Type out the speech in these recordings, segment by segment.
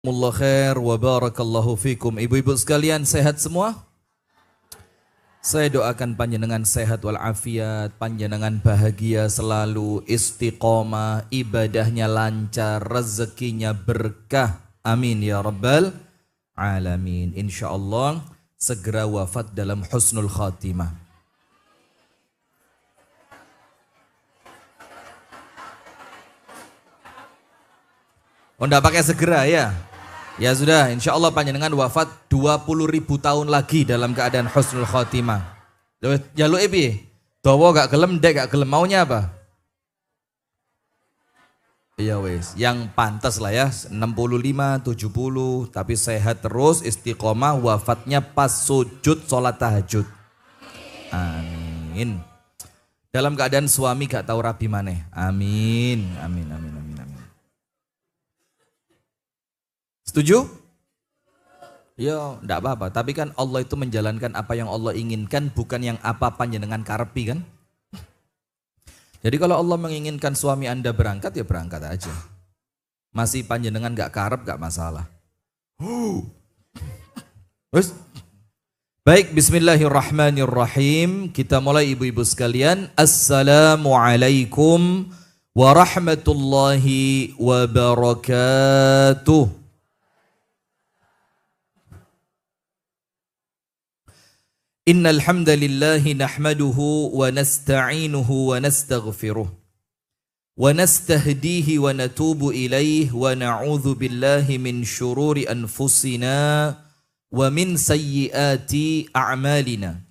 Jazakumullah khair wa barakallahu fikum. Ibu-ibu sekalian sehat semua? Saya doakan panjenengan sehat walafiat, panjenengan bahagia selalu, istiqomah, ibadahnya lancar, rezekinya berkah. Amin ya rabbal alamin. Insyaallah segera wafat dalam husnul khatimah. Oh enggak pakai segera ya? Ya sudah, insya Allah panjenengan wafat 20.000 tahun lagi dalam keadaan husnul khotimah. Jaluk epi, dawa gak gelem, dek gak gelem, maunya apa? Iya wes, yang pantas lah ya, 65, 70, tapi sehat terus, istiqomah, wafatnya pas sujud sholat tahajud. Amin. Dalam keadaan suami gak tahu rabi maneh. Amin, amin, amin, amin, amin. Setuju? Ya, enggak apa-apa. Tapi kan Allah itu menjalankan apa yang Allah inginkan, bukan yang apa panjenengan karepi kan? Jadi kalau Allah menginginkan suami Anda berangkat, ya berangkat aja. Masih panjenengan enggak karep, enggak masalah. Baik, bismillahirrahmanirrahim. Kita mulai ibu-ibu sekalian. Assalamualaikum warahmatullahi wabarakatuh. Innal hamdalillah nahmaduhu wa nasta'inuhu wa nastaghfiruh wa nastahdihi wa natubu ilayhi wa na'udzu billahi min shururi anfusina wa min sayyiati a'malina.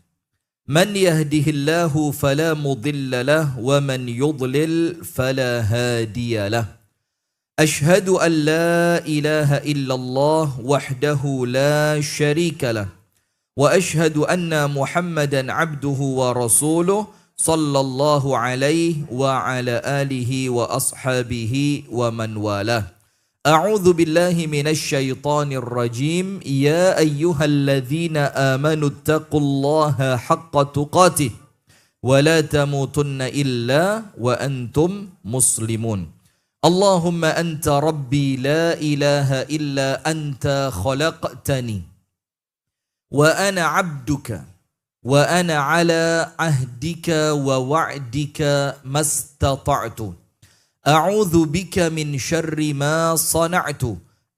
Man yahdihillahu fala mudilla lahu wa man yudlil fala hadiya lahu. Ashhadu an la ilaha illallah wahdahu la syarika lahu. وأشهد أن محمدا عبده ورسوله صلى الله عليه وعلى آله وأصحابه ومن والاه. أعوذ بالله من الشيطان الرجيم. يا أيها الذين آمنوا اتقوا الله حق تقاته ولا تموتن إلا وأنتم مسلمون. اللهم أنت ربي لا إله إلا أنت خلقتني وأنا عبدك وأنا على عهدك ووعدك ما استطعت أعوذ بك من شر ما صنعت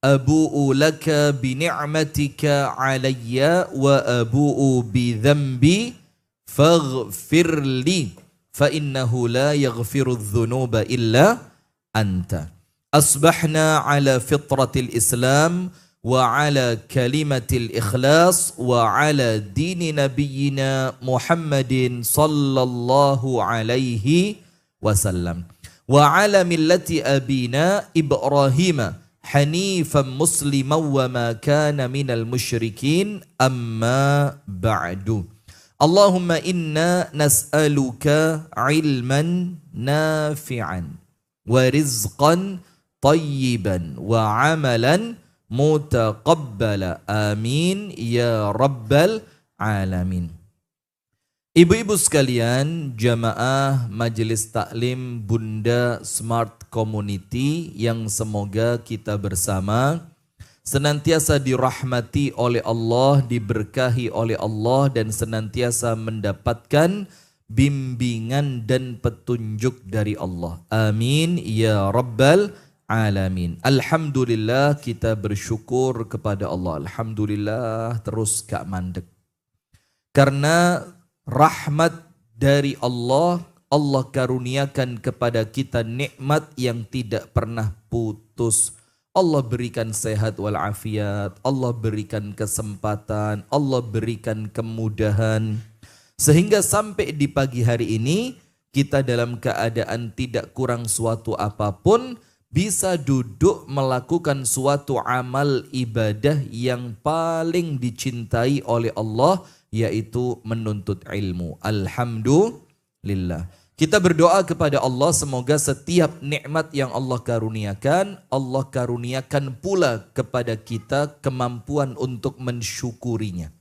أبوء لك بنعمتك علي وأبوء بذنبي فاغفر لي فإنه لا يغفر الذنوب إلا أنت. أصبحنا على فطرة الإسلام وعلى كلمة الإخلاص وعلى دين نبينا محمد صلى الله عليه وسلم وعلى ملة أبينا إبراهيم حنيفا مسلما وما كان من المشركين أما بعد. اللهم إنا نسألك علما نافعا ورزقا طيبا وعملا mutaqabbala, amin ya rabbal alamin. Ibu-ibu sekalian, jamaah Majelis Taklim Bunda Smart Community yang semoga kita bersama senantiasa dirahmati oleh Allah, diberkahi oleh Allah dan senantiasa mendapatkan bimbingan dan petunjuk dari Allah. Amin ya rabbal alamin. Alhamdulillah, kita bersyukur kepada Allah. Alhamdulillah terus gak mandek. Karena rahmat dari Allah, Allah karuniakan kepada kita nikmat yang tidak pernah putus. Allah berikan sehat walafiat, Allah berikan kesempatan, Allah berikan kemudahan. Sehingga sampai di pagi hari ini kita dalam keadaan tidak kurang suatu apapun, bisa duduk melakukan suatu amal ibadah yang paling dicintai oleh Allah, yaitu menuntut ilmu. Alhamdulillah. Kita berdoa kepada Allah semoga setiap nikmat yang Allah karuniakan pula kepada kita kemampuan untuk mensyukurinya.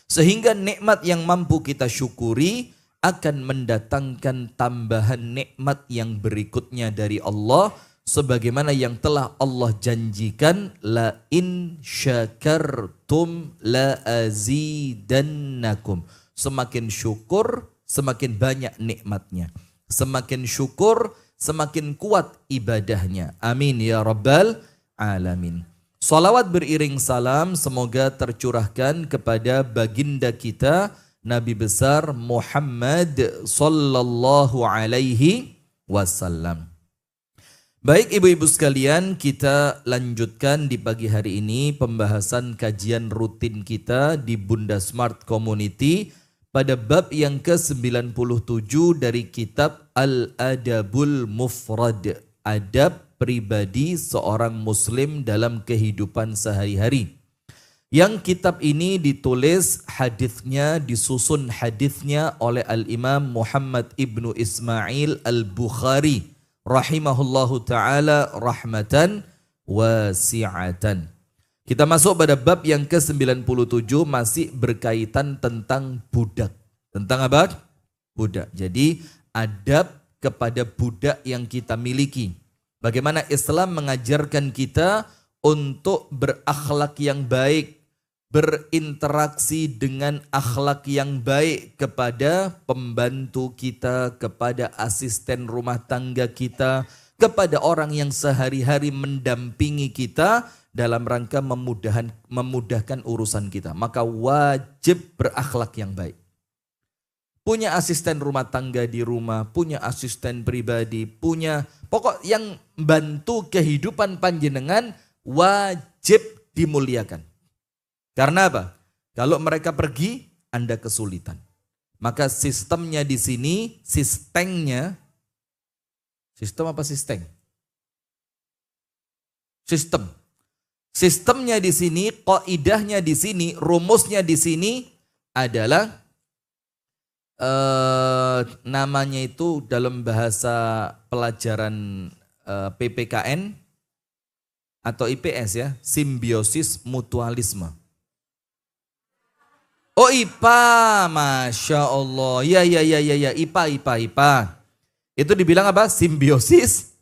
Sehingga nikmat yang mampu kita syukuri akan mendatangkan tambahan nikmat yang berikutnya dari Allah sebagaimana yang telah Allah janjikan, la in syakartum la azidannakum. Semakin syukur, semakin banyak nikmatnya. Semakin syukur, semakin kuat ibadahnya. Amin ya rabbal alamin. Salawat beriring salam semoga tercurahkan kepada baginda kita Nabi besar Muhammad sallallahu alaihi wasallam. Baik ibu-ibu sekalian, kita lanjutkan di pagi hari ini pembahasan kajian rutin kita di Bunda Smart Community pada bab yang ke-97 dari kitab Al-Adabul Mufrad, adab pribadi seorang muslim dalam kehidupan sehari-hari. Yang kitab ini ditulis hadisnya, disusun hadisnya oleh Al-Imam Muhammad ibnu Ismail Al-Bukhari rahimahullahu ta'ala rahmatan wasi'atan. Kita masuk pada bab yang ke-97, masih berkaitan tentang budak. Tentang apa? Budak. Jadi adab kepada budak yang kita miliki. Bagaimana Islam mengajarkan kita untuk berakhlak yang baik, berinteraksi dengan akhlak yang baik kepada pembantu kita, kepada asisten rumah tangga kita, kepada orang yang sehari-hari mendampingi kita dalam rangka memudahkan urusan kita. Maka wajib berakhlak yang baik. Punya asisten rumah tangga di rumah, punya asisten pribadi, punya pokok yang bantu kehidupan panjenengan wajib dimuliakan. Karena apa? Kalau mereka pergi, Anda kesulitan. Maka sistemnya di sini, sistem apa sistem? Sistem. Sistemnya di sini, qaidahnya di sini, rumusnya di sini adalah namanya itu dalam bahasa pelajaran PPKN atau IPS ya, simbiosis mutualisme. Oh IPA, Masya Allah. Ya, IPA. Itu dibilang apa? Simbiosis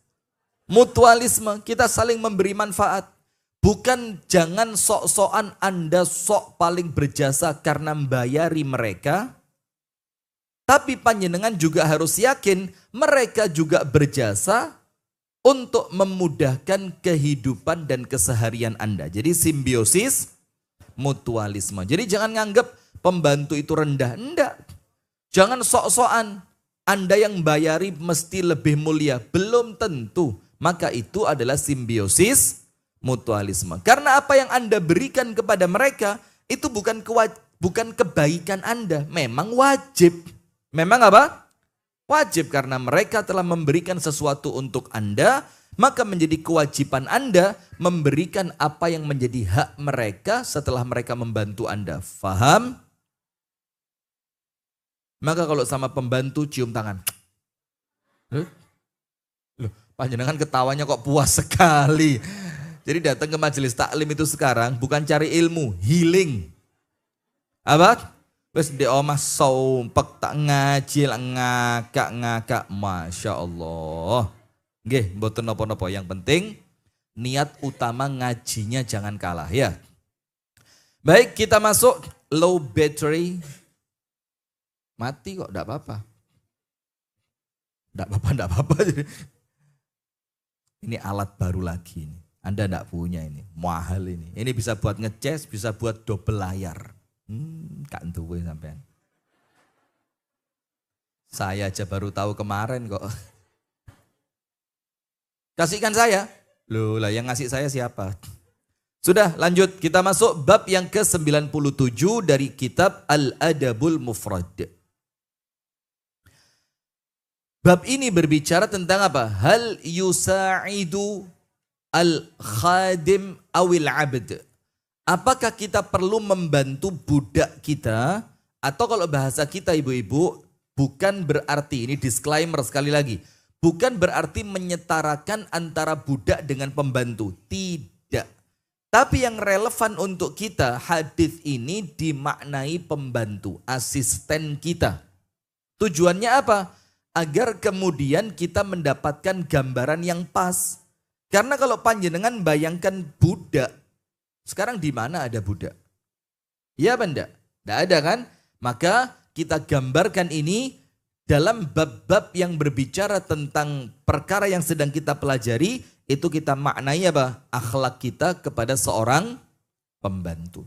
mutualisme. Kita saling memberi manfaat. Bukan jangan sok-sokan Anda sok paling berjasa karena membayari mereka. Tapi panjenengan juga harus yakin mereka juga berjasa untuk memudahkan kehidupan dan keseharian Anda. Jadi simbiosis mutualisme. Jadi jangan nganggap pembantu itu rendah. Enggak. Jangan sok-sokan Anda yang bayari mesti lebih mulia. Belum tentu. Maka itu adalah simbiosis mutualisme. Karena apa yang Anda berikan kepada mereka itu bukan kebaikan Anda. Memang wajib. Memang apa? Wajib karena mereka telah memberikan sesuatu untuk Anda. Maka menjadi kewajiban Anda memberikan apa yang menjadi hak mereka setelah mereka membantu Anda. Faham? Maka kalau sama pembantu cium tangan. Loh, panjenengan ketawanya kok puas sekali. Jadi datang ke majelis taklim itu sekarang bukan cari ilmu, healing. Apa? Terus di omah sompek tak ngaji ngakak. Masya Allah. Nggih, mboten napa-napa. Yang penting niat utama ngajinya jangan kalah ya. Baik, kita masuk low battery. Mati kok, enggak apa-apa. Enggak apa-apa. Ini alat baru lagi ini. Anda enggak punya ini, mahal ini. Ini bisa buat ngecas, bisa buat double layar. Kan duwe sampean. Saya aja baru tahu kemarin kok. Kasihkan saya. Loh lah yang ngasih saya siapa? Sudah lanjut, kita masuk bab yang ke-97 dari kitab Al-Adabul Mufrad. Bab ini berbicara tentang apa? Hal yusa'idu al-khadim awil abd. Apakah kita perlu membantu budak kita? Atau kalau bahasa kita ibu-ibu, bukan berarti, ini disclaimer sekali lagi. Bukan berarti menyetarakan antara budak dengan pembantu. Tidak. Tapi yang relevan untuk kita, hadis ini dimaknai pembantu, asisten kita. Tujuannya apa? Agar kemudian kita mendapatkan gambaran yang pas. Karena kalau panjenengan bayangkan budak, sekarang di mana ada budak? Iya apa enggak? Enggak ada kan? Maka kita gambarkan ini dalam bab-bab yang berbicara tentang perkara yang sedang kita pelajari, itu kita maknai apa? Akhlak kita kepada seorang pembantu.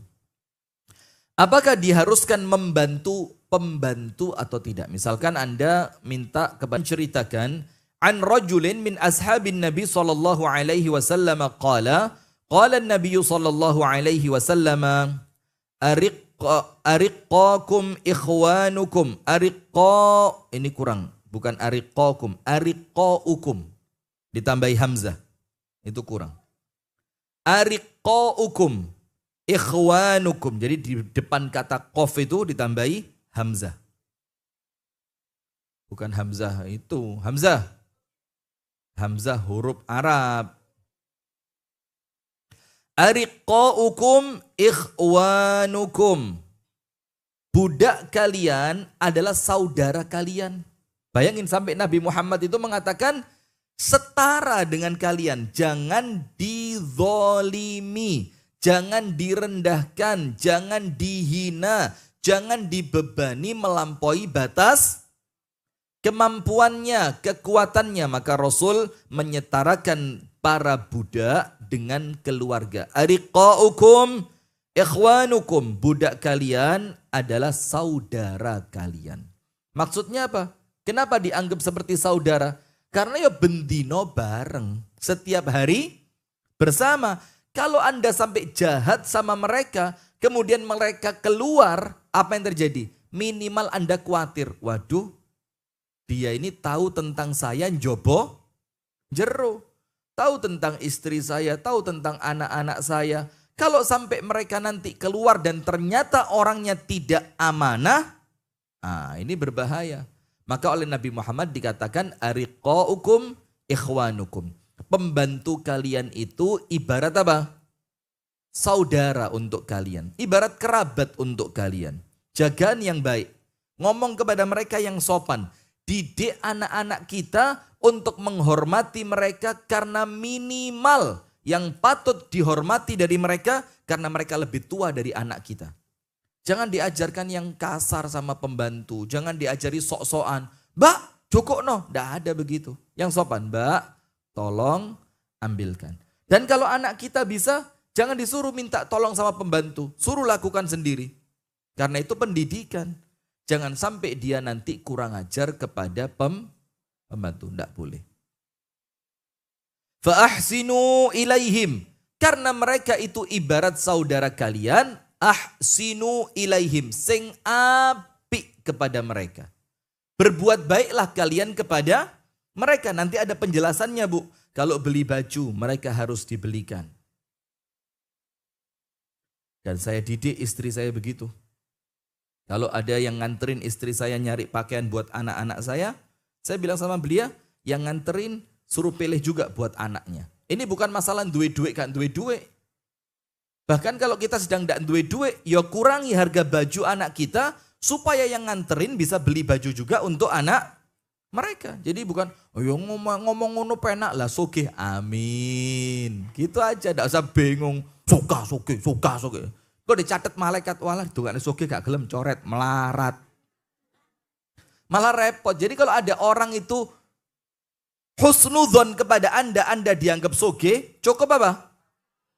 Apakah diharuskan membantu pembantu atau tidak? Misalkan Anda minta menceritakan an rajulin min ashabin Nabi sallallahu alaihi wasallam qala an-nabiy sallallahu alaihi wasallam ariqqakum ikhwanukum ini kurang, bukan ariqqakum, ariqqaukum ditambahi hamzah, itu kurang. Ariqqaukum ikhwanukum, jadi di depan kata qaf itu ditambahi hamzah, bukan hamzah itu hamzah huruf Arab. Ariqqaukum ikhwanukum, budak kalian adalah saudara kalian. Bayangin sampai Nabi Muhammad itu mengatakan setara dengan kalian, jangan dizolimi, jangan direndahkan, jangan dihina, jangan dibebani melampaui batas kemampuannya, kekuatannya. Maka Rasul menyetarakan para budak dengan keluarga. Ariqqaukum ikhwanukum, budak kalian adalah saudara kalian. Maksudnya apa? Kenapa dianggap seperti saudara? Karena ya bendino bareng, setiap hari bersama. Kalau Anda sampai jahat sama mereka, kemudian mereka keluar, apa yang terjadi? Minimal Anda khawatir, waduh, dia ini tahu tentang saya njobo jero, tahu tentang istri saya, tahu tentang anak-anak saya. Kalau sampai mereka nanti keluar dan ternyata orangnya tidak amanah, ini berbahaya. Maka oleh Nabi Muhammad dikatakan ariqqaukum ikhwanukum. Pembantu kalian itu ibarat apa? Saudara untuk kalian. Ibarat kerabat untuk kalian. Jagaan yang baik. Ngomong kepada mereka yang sopan. Didik anak-anak kita untuk menghormati mereka karena minimal yang patut dihormati dari mereka karena mereka lebih tua dari anak kita. Jangan diajarkan yang kasar sama pembantu. Jangan diajari sok-sokan. Mbak, cukup no. Tidak ada begitu. Yang sopan, Mbak, tolong ambilkan. Dan kalau anak kita bisa, jangan disuruh minta tolong sama pembantu. Suruh lakukan sendiri. Karena itu pendidikan. Jangan sampai dia nanti kurang ajar kepada pembantu. Tidak boleh. Fa'ahsinu ilaihim. Karena mereka itu ibarat saudara kalian. Ahsinu ilaihim, sing apik kepada mereka. Berbuat baiklah kalian kepada mereka. Nanti ada penjelasannya, Bu. Kalau beli baju, mereka harus dibelikan. Dan saya didik istri saya begitu. Kalau ada yang nganterin istri saya nyari pakaian buat anak-anak saya bilang sama beliau, yang nganterin suruh pilih juga buat anaknya. Ini bukan masalah duit-duit, kan duit-duit. Bahkan kalau kita sedang tidak duit-duit, ya kurangi harga baju anak kita supaya yang nganterin bisa beli baju juga untuk anak mereka. Jadi bukan, ngomong ngono penak lah, sugih, amin. Gitu aja, tidak usah bingung, suka. Kok dicatat malaikat, walah tuh sugih gak gelem coret, melarat. Malah repot. Jadi kalau ada orang itu husnudzon kepada Anda dianggap sugih, cukup apa?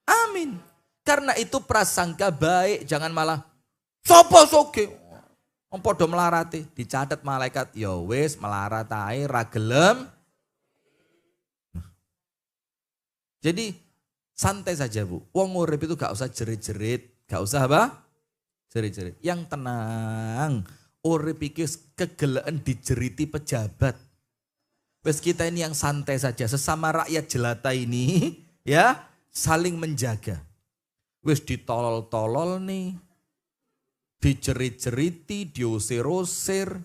Amin. Karena itu prasangka baik, jangan malah sapa soge. Padha melarati, dicatat malaikat, ya wis melarat ae ra gelem. Jadi santai saja, Bu. Wong urip itu gak usah jerit-jerit, gak usah apa? Jerit-jerit. Yang tenang. Urip iki kegelekan dijeriti pejabat. Wis kita ini yang santai saja, sesama rakyat jelata ini ya, saling menjaga. Wis ditolol-tolol nih, dijerit-jeriti, diusir-usir,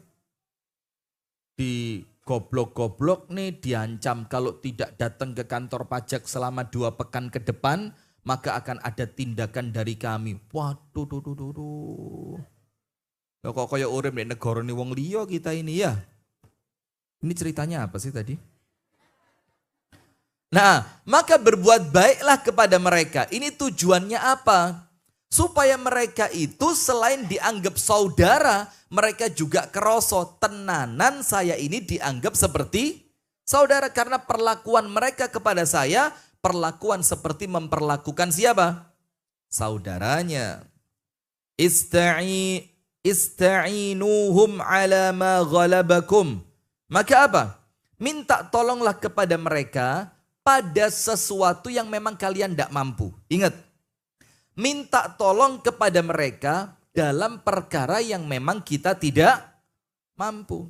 digoblok-goblok nih, diancam kalau tidak datang ke kantor pajak selama 2 pekan ke depan, maka akan ada tindakan dari kami. Waduh. Lah kok kaya urip nek negara ni wong liya kita ini ya. Ini ceritanya apa sih tadi? Nah, maka berbuat baiklah kepada mereka. Ini tujuannya apa? Supaya mereka itu selain dianggap saudara, mereka juga keroso. Tenanan saya ini dianggap seperti saudara. Karena perlakuan mereka kepada saya, perlakuan seperti memperlakukan siapa? Saudaranya. Ista'inuhum ala ma ghalabakum. Maka apa? Minta tolonglah kepada mereka pada sesuatu yang memang kalian tidak mampu. Ingat, minta tolong kepada mereka dalam perkara yang memang kita tidak mampu.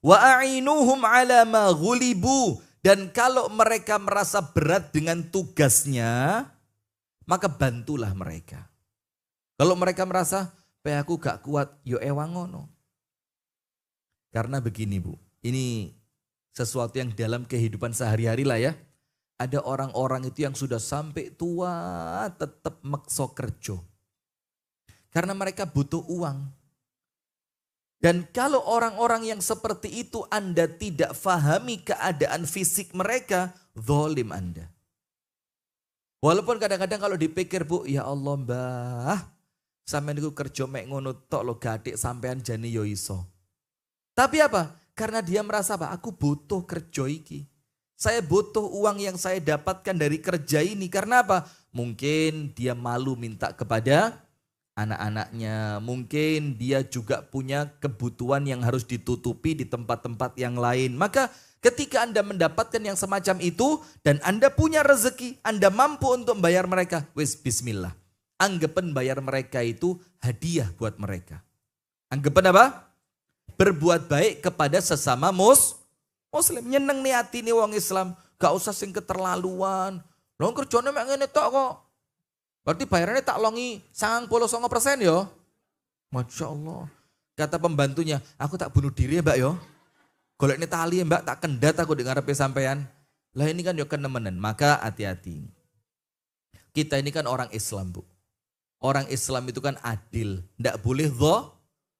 Wa a'inuhum ala ma ghulibu. Dan kalau mereka merasa berat dengan tugasnya, maka bantulah mereka. Kalau mereka merasa, aku gak kuat, yo ewangono. Karena begini Bu, ini sesuatu yang dalam kehidupan sehari-hari lah ya. Ada orang-orang itu yang sudah sampai tua tetap makso kerja. Karena mereka butuh uang. Dan kalau orang-orang yang seperti itu Anda tidak fahami keadaan fisik mereka, zalim Anda. Walaupun kadang-kadang kalau dipikir Bu, ya Allah mbah, sampean niku kerja mek ngono tok lo gadik sampean jani yo iso. Tapi apa? Karena dia merasa apa? Aku butuh kerja iki. Saya butuh uang yang saya dapatkan dari kerja ini. Karena apa? Mungkin dia malu minta kepada anak-anaknya. Mungkin dia juga punya kebutuhan yang harus ditutupi di tempat-tempat yang lain. Maka ketika Anda mendapatkan yang semacam itu dan Anda punya rezeki, Anda mampu untuk membayar mereka. Wis bismillah. Anggapan bayar mereka itu hadiah buat mereka. Anggapan apa? Berbuat baik kepada sesama muslim. Nyeneng nih hati nih wong Islam. Gak usah sing keterlaluan. Lo kerjanya mek ngene tok kok. Berarti bayarannya tak longi 99% yo. Masya Allah. Kata pembantunya, aku tak bunuh diri ya mbak yo. Golek ini tali ya mbak, tak kendat aku di ngarepe sampean. Lah ini kan yo kenemenan. Maka hati-hati. Kita ini kan orang Islam Bu. Orang Islam itu kan adil. Nggak boleh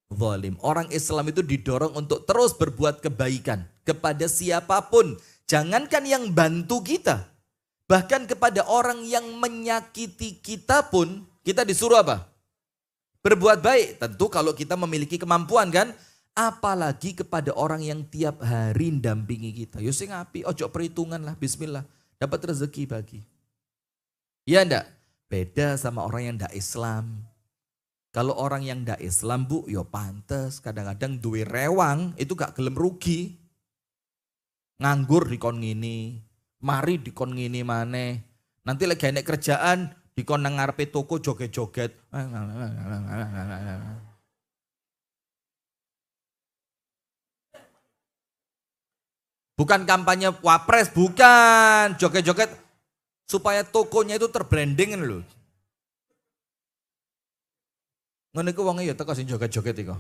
zalim. Orang Islam itu didorong untuk terus berbuat kebaikan kepada siapapun. Jangankan yang bantu kita. Bahkan kepada orang yang menyakiti kita pun kita disuruh apa? Berbuat baik. Tentu kalau kita memiliki kemampuan kan. Apalagi kepada orang yang tiap hari mendampingi kita. Yo sing api, ojo perhitungan lah, bismillah. Dapat rezeki bagi. Ya enggak? Beda sama orang yang enggak Islam. Kalau orang yang ndak Islam Bu, yo pantes kadang-kadang duwe rewang itu gak gelem rugi. Nganggur dikon ngini, mari dikon ngini maneh. Nanti lagi enek kerjaan dikon nang ngarepe toko joget-joget. Bukan kampanye wapres, bukan joget-joget supaya tokonya itu terbranding loh. Ngono iku wonge ya teko sing joget-joget iku.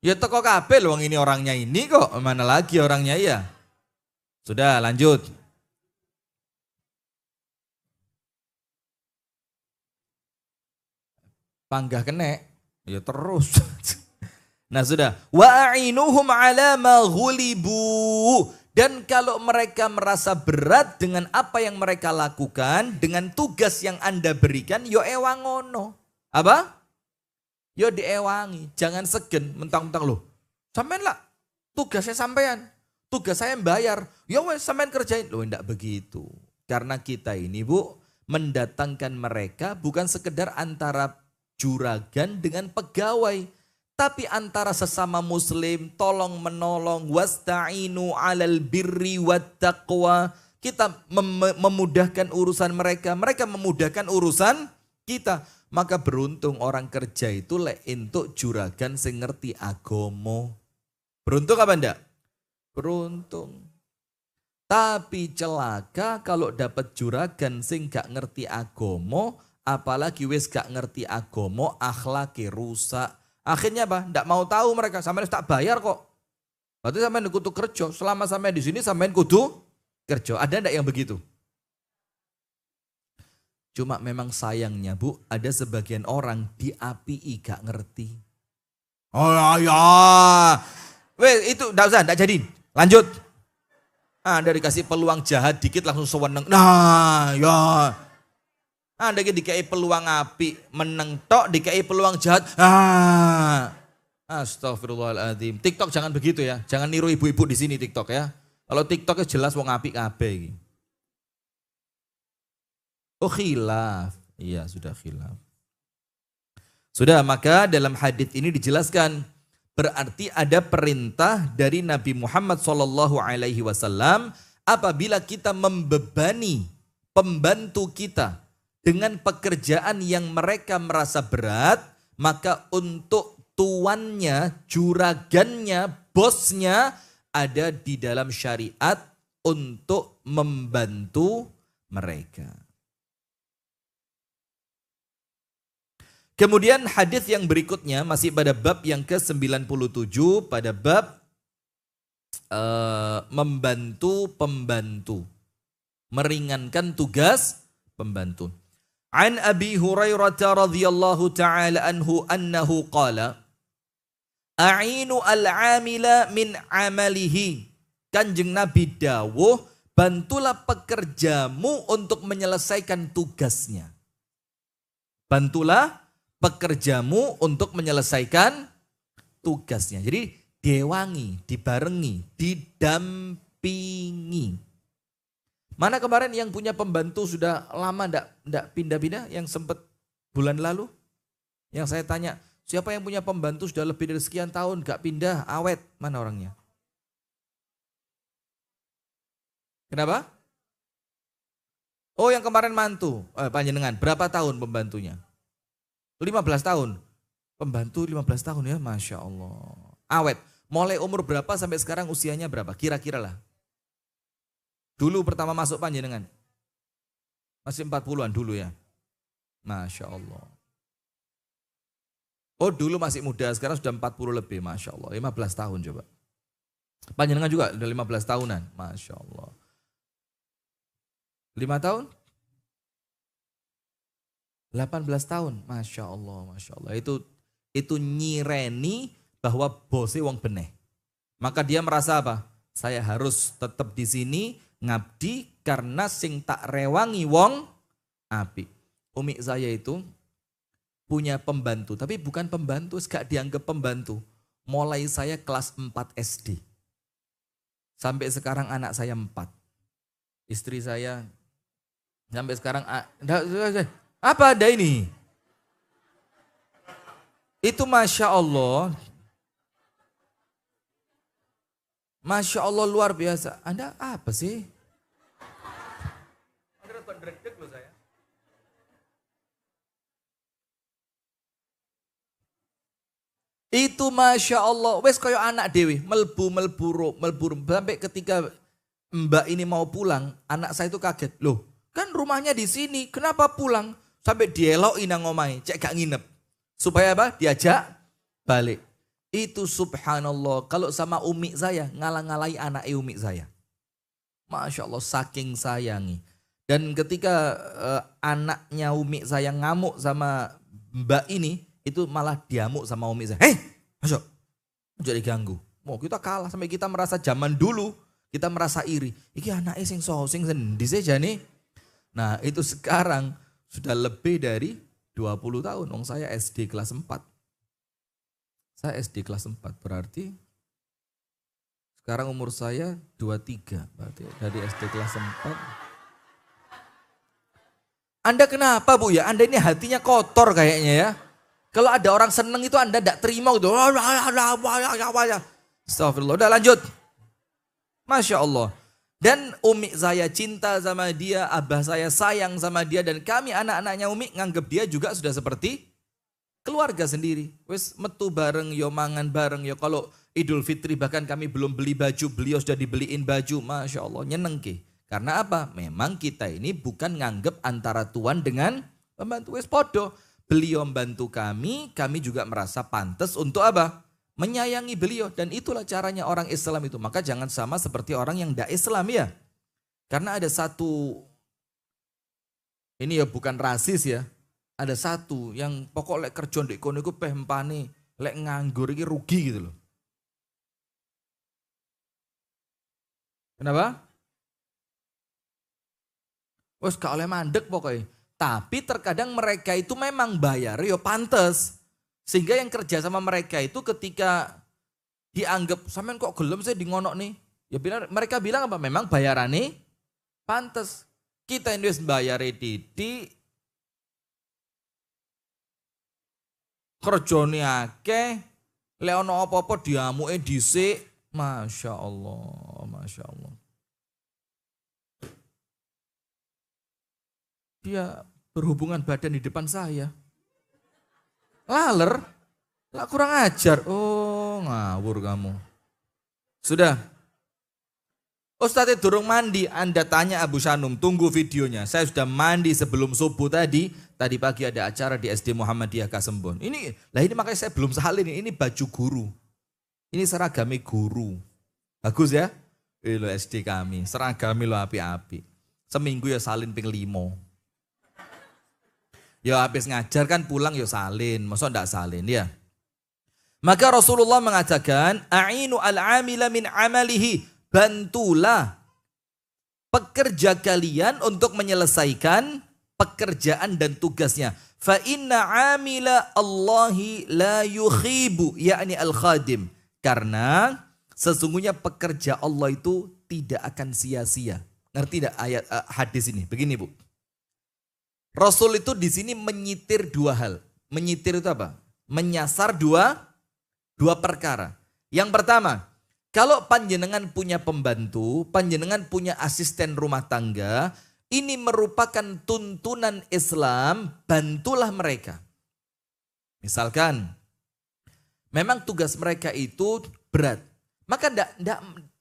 Ya teko kabeh lho wong ini orangnya ini kok. Mana lagi orangnya ya. Sudah lanjut. Panggah kenek. Ya terus. Nah sudah. Wa'inuhum ala ma ghulibu. Dan kalau mereka merasa berat dengan apa yang mereka lakukan. Dengan tugas yang Anda berikan. Yo ewangono. Apa? Yo diewangi, jangan segen mentang-mentang loh. Sampean lah, tugasnya sampean, tugas saya membayar. Yo wes sampean kerjain. Loh enggak begitu. Karena kita ini Bu, mendatangkan mereka bukan sekedar antara juragan dengan pegawai. Tapi antara sesama muslim, tolong menolong, wasta'inu alal birri wat taqwa. Kita memudahkan urusan mereka, mereka memudahkan urusan kita. Maka beruntung orang kerja itu lek entuk juragan sing ngerti agomo. Beruntung apa ndak? Beruntung. Tapi celaka kalau dapat juragan sing gak ngerti agomo, apalagi wis gak ngerti agomo, akhlaki rusak. Akhirnya apa? Ndak mau tahu mereka, sampean tak bayar kok. Berarti sampean kudu kerja, selama sampean di sini sampean kudu kerja. Ada ndak yang begitu? Cuma memang sayangnya Bu, ada sebagian orang diapii gak ngerti. Oh ya, weh itu enggak usah, enggak jadi. Lanjut. Anda dikasih peluang jahat dikit langsung seweneng. Nah, ya. Anda dikai peluang api, meneng tok, dikai peluang jahat. Astagfirullahaladzim. TikTok jangan begitu ya. Jangan niru ibu-ibu di sini TikTok ya. Kalau TikToknya jelas wong apik kabeh. Oh khilaf. Iya sudah khilaf. Sudah, maka dalam hadis ini dijelaskan berarti ada perintah dari Nabi Muhammad SAW apabila kita membebani pembantu kita dengan pekerjaan yang mereka merasa berat, maka untuk tuannya, juragannya, bosnya ada di dalam syariat untuk membantu mereka. Kemudian hadis yang berikutnya masih pada bab yang ke-97 pada bab membantu pembantu, meringankan tugas pembantu. An Abi Hurairah radhiyallahu taala anhu annahu qala a'inu al-amila min amalihi. Kanjeng Nabi dawuh, bantulah pekerjamu untuk menyelesaikan tugasnya. Bantulah pekerjamu untuk menyelesaikan tugasnya. Jadi diwangi, dibarengi, didampingi. Mana kemarin yang punya pembantu sudah lama ndak pindah-pindah yang sempat bulan lalu? Yang saya tanya, siapa yang punya pembantu sudah lebih dari sekian tahun gak pindah, awet, mana orangnya? Kenapa? Oh yang kemarin mantu, panjenengan, berapa tahun pembantunya? 15 tahun. Pembantu 15 tahun ya, Masya Allah. Awet. Mulai umur berapa sampai sekarang usianya berapa? Kira-kira lah. Dulu pertama masuk panjenengan. Masih 40-an dulu ya. Masya Allah. Oh dulu masih muda, sekarang sudah 40 lebih. Masya Allah. 15 tahun coba. Panjenengan juga udah 15 tahunan. Masya Allah. 5 tahun? 18 tahun, Masya Allah, Masya Allah. Itu nyireni bahwa bosnya wong beneh. Maka dia merasa apa? Saya harus tetap di sini ngabdi karena sing tak rewangi wong api. Umi saya itu punya pembantu, tapi bukan pembantu, gak dianggap pembantu. Mulai saya kelas 4 SD. Sampai sekarang anak saya 4. Istri saya sampai sekarang apa ada ini? Itu Masya Allah. Masya Allah luar biasa. Anda apa sih? Itu Masya Allah. Wes koyo anak dewi. Melbu. Sampai ketika mbak ini mau pulang. Anak saya itu kaget. Loh kan rumahnya di sini. Kenapa pulang? Sampai dieloi nang omahe, cek gak nginep. Supaya apa? Diajak balik. Itu subhanallah. Kalau sama umi saya, ngalang-ngalai anak umi saya. Masya Allah, saking sayangi. Dan ketika anaknya umi saya ngamuk sama mbak ini, itu malah diamuk sama umi saya. Hei, masuk. Jangan diganggu. Mau kita kalah sampai kita merasa zaman dulu, kita merasa iri. Iki anaknya sing sendi saja nih. Nah itu sekarang sudah lebih dari 20 tahun. Saya SD kelas 4. Saya SD kelas 4 berarti sekarang umur saya 23. Berarti dari SD kelas 4. Anda kenapa Bu ya? Anda ini hatinya kotor kayaknya ya. Kalau ada orang seneng itu Anda tidak terima gitu. Astagfirullah. Udah lanjut. Masya Allah. Dan umi saya cinta sama dia, abah saya sayang sama dia, dan kami anak-anaknya umi nganggep dia juga sudah seperti keluarga sendiri. Wes metu bareng, yo mangan bareng, yo kalau Idul Fitri bahkan kami belum beli baju, beliau sudah dibeliin baju, Masya Allah nyeneng ke. Karena apa? Memang kita ini bukan nganggep antara tuan dengan pembantu. Wes podo, beliau membantu kami juga merasa pantas untuk apa? Menyayangi beliau, dan itulah caranya orang Islam itu. Maka jangan sama seperti orang yang tidak Islam ya. Karena ada satu, ini ya bukan rasis ya. Ada satu yang pokok lek kerja ndek kono iku peh empane, lek nganggur iki rugi gitu loh. Kenapa? Wes gak oleh mandek pokoknya. Tapi terkadang mereka itu memang bayar yo pantes. Sehingga yang kerja sama mereka itu ketika dianggap sampean kok gelem sih di ngonok nih. Ya benar mereka bilang apa? Memang bayarannya pantes. Kita yang wis bayare titik kerjane akeh, lek ono apa-apa diamuke dhisik. Masya Allah, Masya Allah. Dia berhubungan badan di depan saya. Laler, lah kurang ajar. Oh ngawur kamu. Sudah. Ustadz durung mandi, Anda tanya Abu Shanum, tunggu videonya. Saya sudah mandi sebelum subuh tadi. Tadi pagi ada acara di SD Muhammadiyah Kasembon. Ini makanya saya belum salin, ini baju guru. Ini seragami guru. Bagus ya? Lo SD kami, seragami lo api-api. Seminggu ya salin ping 5. Ya habis ngajar kan pulang ya salin, masa enggak salin ya. Maka Rasulullah mengatakan, a'inu al-amila min amalihi, bantulah pekerja kalian untuk menyelesaikan pekerjaan dan tugasnya. Fa inna amila Allahi la yukhibu, yakni al-khadim. Karena sesungguhnya pekerja Allah itu tidak akan sia-sia. Ngerti tidak ayat hadis ini? Begini Bu. Rasul itu di sini menyitir 2 hal. Menyitir itu apa? Menyasar dua perkara. Yang pertama, kalau panjenengan punya pembantu, panjenengan punya asisten rumah tangga, ini merupakan tuntunan Islam, bantulah mereka. Misalkan, memang tugas mereka itu berat. Maka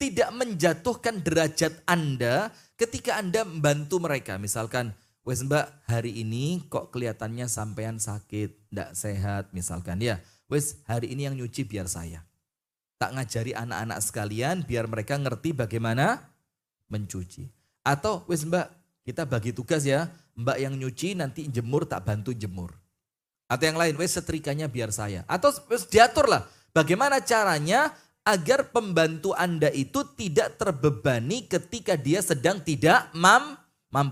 tidak menjatuhkan derajat Anda ketika Anda membantu mereka. Misalkan, wes mbak hari ini kok kelihatannya sampean sakit, ndak sehat misalkan ya. Wes hari ini yang nyuci biar saya. Tak ngajari anak-anak sekalian biar mereka ngerti bagaimana mencuci. Atau wes mbak kita bagi tugas ya, mbak yang nyuci nanti jemur tak bantu jemur. Atau yang lain wes setrikanya biar saya. Atau wes diatur lah bagaimana caranya agar pembantu Anda itu tidak terbebani ketika dia sedang tidak mampu.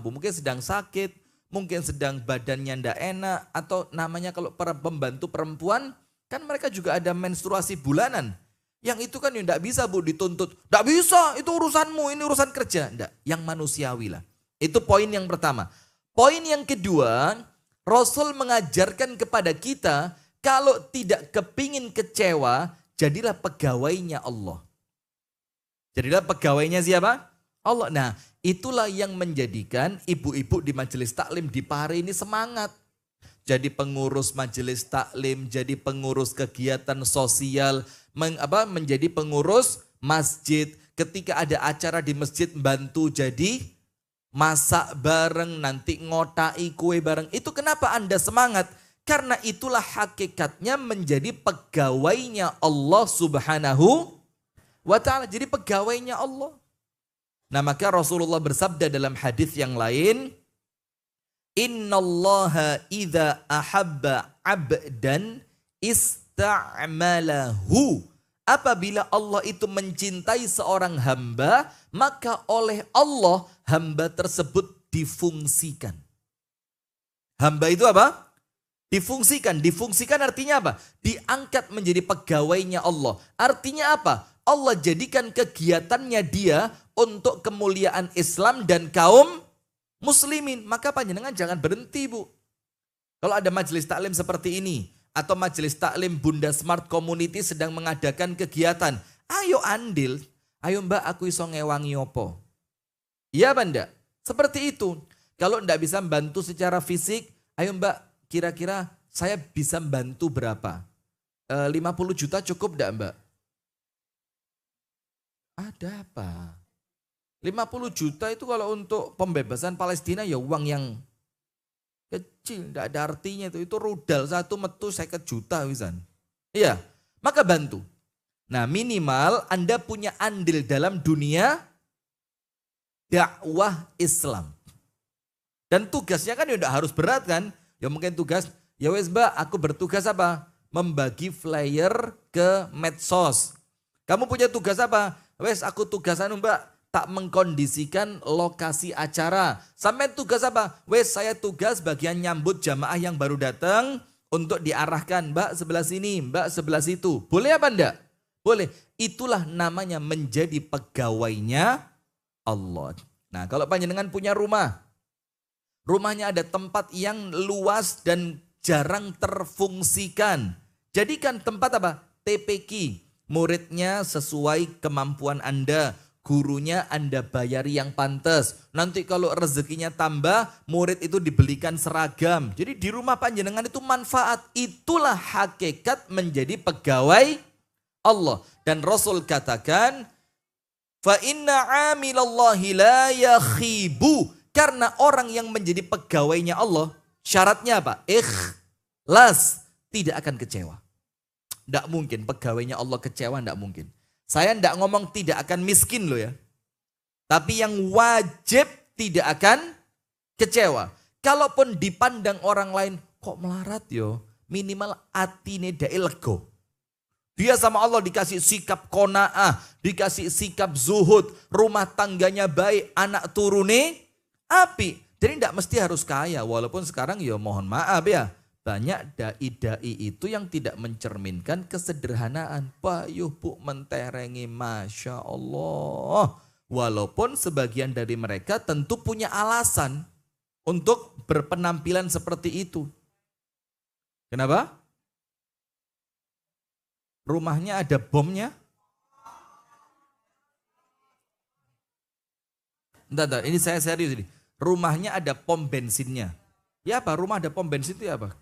Mungkin sedang sakit, mungkin sedang badannya ndak enak, atau namanya kalau para pembantu perempuan, kan mereka juga ada menstruasi bulanan. Yang itu kan ndak bisa Bu dituntut. Ndak bisa, itu urusanmu, ini urusan kerja. Ndak, yang manusiawi lah. Itu poin yang pertama. Poin yang kedua, Rasul mengajarkan kepada kita, kalau tidak kepingin kecewa, jadilah pegawainya Allah. Jadilah pegawainya siapa? Allah. Nah, itulah yang menjadikan ibu-ibu di majelis taklim di Pare ini semangat. Jadi pengurus majelis taklim, jadi pengurus kegiatan sosial, menjadi pengurus masjid. Ketika ada acara di masjid bantu jadi masak bareng, nanti ngotai kue bareng. Itu kenapa Anda semangat? Karena itulah hakikatnya menjadi pegawainya Allah Subhanahu wa ta'ala. Jadi pegawainya Allah. Nah maka Rasulullah bersabda dalam hadis yang lain, innallaha idza ahabba abdan ista'malahu. Apabila Allah itu mencintai seorang hamba, maka oleh Allah hamba tersebut difungsikan. Hamba itu apa? Difungsikan. Difungsikan artinya apa? Diangkat menjadi pegawainya Allah. Artinya apa? Allah jadikan kegiatannya dia untuk kemuliaan Islam dan kaum muslimin. Maka panjenengan jangan berhenti Bu. Kalau ada majelis taklim seperti ini, atau majelis taklim Bunda Smart Community sedang mengadakan kegiatan, ayo andil. Ayo mbak aku iso ngewangi opo. Iya banda? Seperti itu. Kalau ndak bisa membantu secara fisik, ayo mbak kira-kira saya bisa bantu berapa? 50 juta cukup enggak Mbak? Ada apa? 50 juta itu kalau untuk pembebasan Palestina ya uang yang kecil, enggak ada artinya itu. Itu rudal satu metu 50 juta wisan. Iya, maka bantu. Nah minimal Anda punya andil dalam dunia dakwah Islam. Dan tugasnya kan ya enggak harus berat kan? Ya mungkin tugas, ya wes mbak aku bertugas apa? Membagi flyer ke medsos. Kamu punya tugas apa? Wes aku tugasan mbak tak mengkondisikan lokasi acara. Sampai tugas apa? Wes saya tugas bagian nyambut jamaah yang baru datang untuk diarahkan. Mbak sebelah sini, mbak sebelah situ. Boleh apa enggak? Boleh. Itulah namanya menjadi pegawainya Allah. Nah kalau panjenengan punya rumah. Rumahnya ada tempat yang luas dan jarang terfungsikan. Jadikan tempat apa? TPQ. Muridnya sesuai kemampuan Anda. Gurunya Anda bayari yang pantas. Nanti kalau rezekinya tambah, murid itu dibelikan seragam. Jadi di rumah panjenengan itu manfaat. Itulah hakikat menjadi pegawai Allah. Dan Rasul katakan, fa inna amilallahi la yakhibu. Karena orang yang menjadi pegawainya Allah, syaratnya apa? Ikhlas, tidak akan kecewa. Tidak mungkin pegawainya Allah kecewa, tidak mungkin. Saya tidak ngomong tidak akan miskin loh ya. Tapi yang wajib tidak akan kecewa. Kalaupun dipandang orang lain, kok melarat yo? Minimal atine dae lego. Dia sama Allah dikasih sikap qanaah, dikasih sikap zuhud, rumah tangganya baik, anak turune api. Jadi tidak mesti harus kaya. Walaupun sekarang ya mohon maaf ya. Banyak dai-dai itu yang tidak mencerminkan kesederhanaan. Payuh bu menterengi Masya Allah. Walaupun sebagian dari mereka tentu punya alasan untuk berpenampilan seperti itu. Kenapa? Rumahnya ada bomnya. Entar, ini saya serius ini. Rumahnya ada pom bensinnya. Ya apa? Rumah ada pom bensin itu ya apa?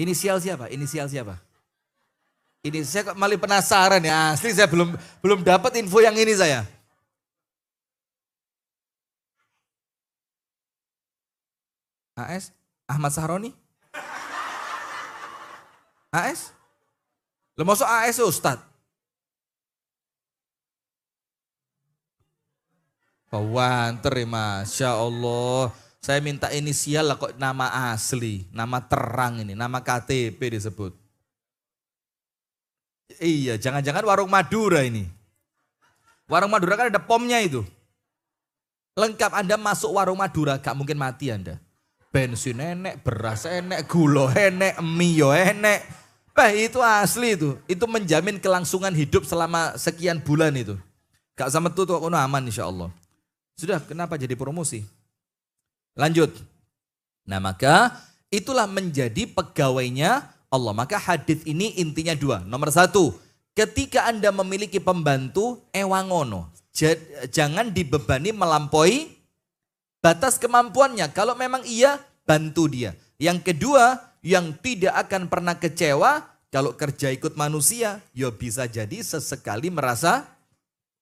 Inisial siapa? Inisial siapa? Ini saya kok malah penasaran ya. Asli saya belum dapat info yang ini saya. AS? Ahmad Sahroni? AS? Lo masuk AS Ustad? Wanter ya Masya Allah. Saya minta inisial lah kok nama asli, nama terang ini, nama KTP disebut. Iya, jangan-jangan warung Madura ini. Warung Madura kan ada pomnya itu. Lengkap Anda masuk warung Madura, gak mungkin mati Anda. Bensin enek, beras enek, gula enek, mie enek. Itu asli itu. Itu menjamin kelangsungan hidup selama sekian bulan itu. Gak sama tuh aman insya Allah. Sudah, kenapa jadi promosi? Lanjut. Nah maka itulah menjadi pegawainya Allah. Maka hadis ini intinya dua. Nomor satu, ketika Anda memiliki pembantu, ewangono. Jangan dibebani melampaui batas kemampuannya. Kalau memang iya, bantu dia. Yang kedua, yang tidak akan pernah kecewa, kalau kerja ikut manusia, ya bisa jadi sesekali merasa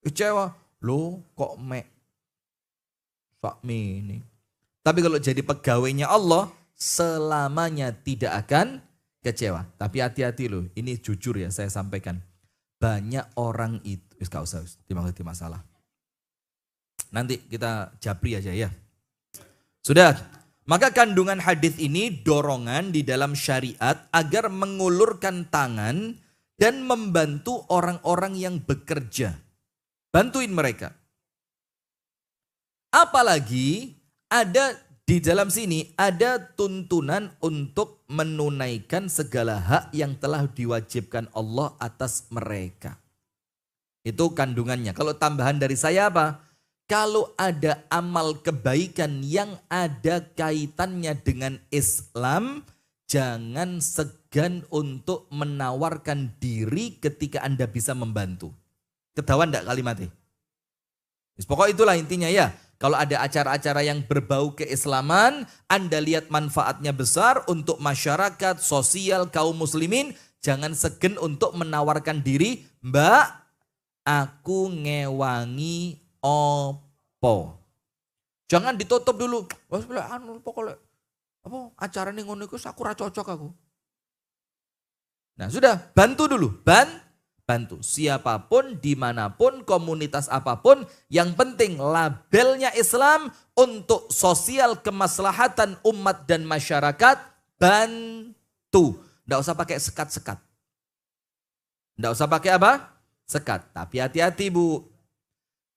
kecewa. Loh kok ini. Tapi kalau jadi pegawainya Allah, selamanya tidak akan kecewa. Tapi hati-hati loh, ini jujur ya saya sampaikan. Banyak orang itu, gak usah, tidak masalah. Nanti kita japri aja ya. Sudah, maka kandungan hadis ini dorongan di dalam syariat agar mengulurkan tangan dan membantu orang-orang yang bekerja. Bantuin mereka. Apalagi ada di dalam sini ada tuntunan untuk menunaikan segala hak yang telah diwajibkan Allah atas mereka. Itu kandungannya. Kalau tambahan dari saya apa? Kalau ada amal kebaikan yang ada kaitannya dengan Islam, jangan segan untuk menawarkan diri ketika Anda bisa membantu. Ketahuan enggak kalimatnya? Pokoknya itulah intinya ya. Kalau ada acara-acara yang berbau keislaman, Anda lihat manfaatnya besar untuk masyarakat, sosial, kaum muslimin, jangan segan untuk menawarkan diri, Mbak, aku ngewangi opo. Jangan ditutup dulu. Wah, pokoknya acara ini ngono iku aku ra cocok aku. Nah, sudah, bantu dulu, bantu siapapun, dimanapun, komunitas apapun, yang penting labelnya Islam untuk sosial kemaslahatan umat dan masyarakat, bantu. Tidak usah pakai sekat-sekat. Tidak usah pakai apa? Sekat. Tapi hati-hati Bu.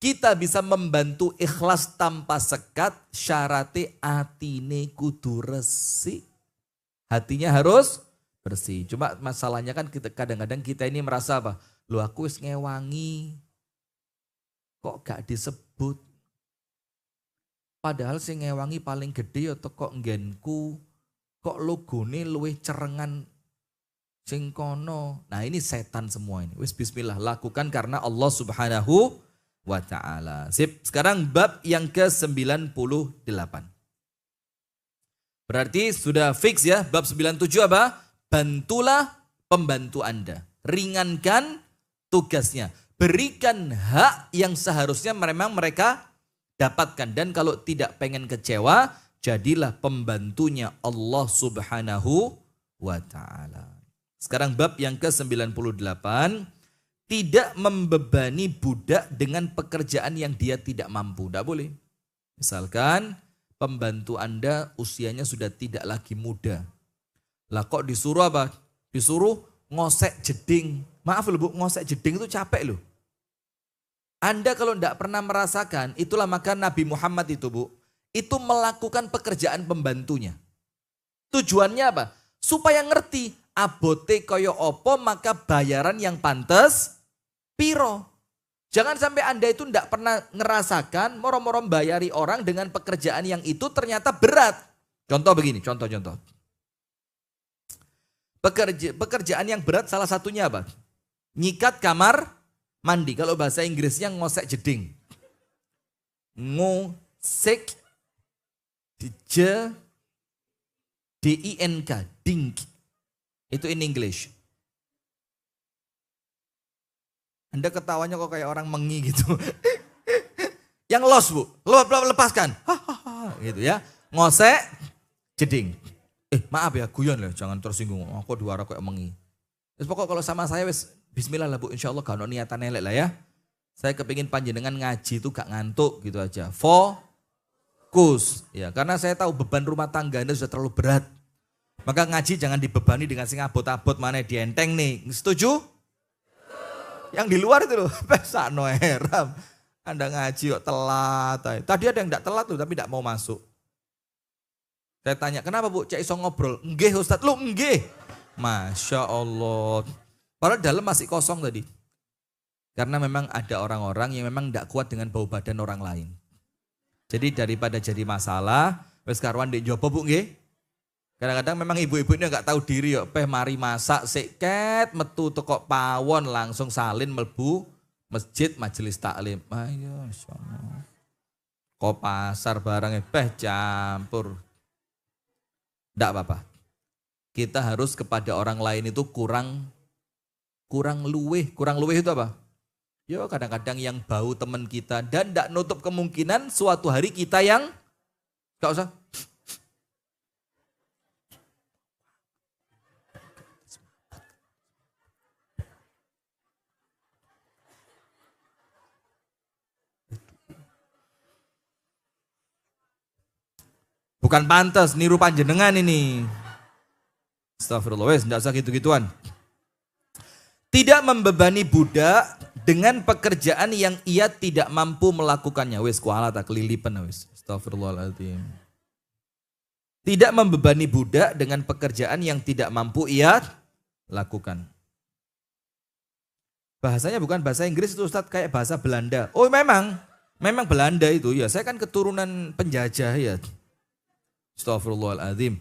Kita bisa membantu ikhlas tanpa sekat, syaratnya atine kudu resik. Hatinya harus bersih. Cuma masalahnya kan kadang-kadang kita ini merasa apa? Lu aku wis ngewangi. Kok gak disebut? Padahal sing ngewangi paling gede atau kok nggenku. Kok logone luwih cerengan sing kono. Nah ini setan semua ini. Wis bismillah, lakukan karena Allah Subhanahu wa ta'ala. Sip, sekarang bab yang ke-98. Berarti sudah fix ya, bab 97 apa? Bantulah pembantu Anda. Ringankan tugasnya. Berikan hak yang seharusnya memang mereka dapatkan. Dan kalau tidak pengen kecewa, jadilah pembantunya Allah Subhanahu wa ta'ala. Sekarang bab yang ke-98, tidak membebani budak dengan pekerjaan yang dia tidak mampu. Tidak boleh. Misalkan pembantu Anda usianya sudah tidak lagi muda. Lah kok disuruh apa? Disuruh ngosek jeding. Maaf loh Bu, ngosek jeding itu capek loh. Anda kalau tidak pernah merasakan, itulah maka Nabi Muhammad itu Bu, itu melakukan pekerjaan pembantunya. Tujuannya apa? Supaya ngerti, abote koyo opo maka bayaran yang pantas piro. Jangan sampai Anda itu tidak pernah ngerasakan moro-moro bayari orang dengan pekerjaan yang itu ternyata berat. Contoh begini, contoh. Pekerjaan yang berat salah satunya apa? Nyikat kamar mandi. Kalau bahasa Inggrisnya ngosek jeding. Ngosek D-I-N-K, dink. Itu in English. Anda ketawanya kok kayak orang mengi gitu. Yang los Bu, lepaskan. Gitu ya. Ngosek jeding. Maaf ya, guyon lah, jangan tersinggung. Aku duara kayak mengi. Terus pokok kalau sama saya wis bismillah lah Bu, insya Allah gak ada niatan elek lah ya. Saya kepingin panjenengan ngaji itu gak ngantuk gitu aja. Fokus. Ya, karena saya tahu beban rumah tangga Anda sudah terlalu berat. Maka ngaji jangan dibebani dengan sing abot-abot mana dienteng nih. Setuju? Yang di luar itu loh, pesakno heram. Anda ngaji kok telat. Tadi ada yang enggak telat loh tapi enggak mau masuk. Saya tanya, kenapa Bu? Cek iso ngobrol. Nggih Ustadz, lu nggih. Masya Allah. Padahal dalam masih kosong tadi. Karena memang ada orang-orang yang memang enggak kuat dengan bau badan orang lain. Jadi daripada jadi masalah, wis karuan ndek njopo Bu nggih. Kadang-kadang memang ibu-ibu ini enggak tahu diri yo, mari masak seket metu teko pawon langsung salin melbu masjid majelis taklim. Ayo insyaallah. Kok pasar barangnya campur. Enggak apa-apa. Kita harus kepada orang lain itu kurang luweh. Kurang luweh itu apa? Yo kadang-kadang yang bau teman kita dan enggak nutup kemungkinan suatu hari kita yang enggak usah. Bukan pantas niru panjenengan ini. Astagfirullah, wes enggak usah gitu-gituan. Tidak membebani budak dengan pekerjaan yang ia tidak mampu melakukannya. Wes kuala tak kelilipan wes. Astagfirullahaladzim. Tidak membebani budak dengan pekerjaan yang tidak mampu ia lakukan. Bahasanya bukan bahasa Inggris itu Ustadz, kayak bahasa Belanda. Oh memang Belanda itu ya. Saya kan keturunan penjajah ya. Astaghfirullahaladzim.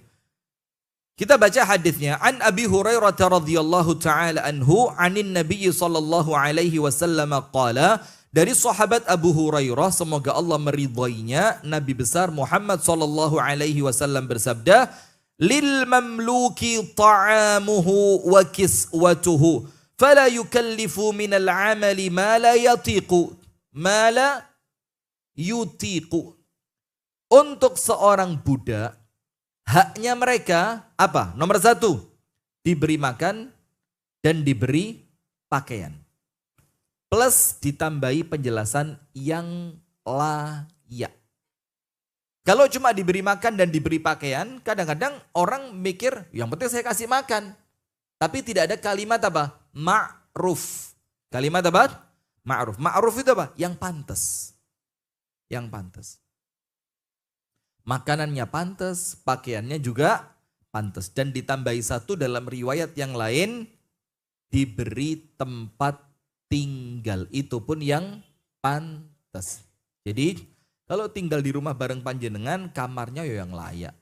Kita baca hadisnya. An Abi Hurairah radhiyallahu ta'ala anhu anin Nabi sallallahu alaihi wasallam qala, dari sahabat Abu Hurairah semoga Allah meridainya, Nabi besar Muhammad sallallahu alaihi wasallam bersabda, lil mamluki ta'amuhu wa kiswatuhu fala yukallifu minal amali ma la yutiqu. Untuk seorang budak, haknya mereka apa? Nomor 1, diberi makan dan diberi pakaian. Plus ditambahi penjelasan yang layak. Kalau cuma diberi makan dan diberi pakaian, kadang-kadang orang mikir, yang penting saya kasih makan. Tapi tidak ada kalimat apa? Ma'ruf. Kalimat apa? Ma'ruf. Ma'ruf itu apa? Yang pantas. Yang pantas. Makanannya pantas, pakaiannya juga pantas. Dan ditambahi satu dalam riwayat yang lain, diberi tempat tinggal. Itu pun yang pantas. Jadi kalau tinggal di rumah bareng panjenengan, kamarnya ya yang layak.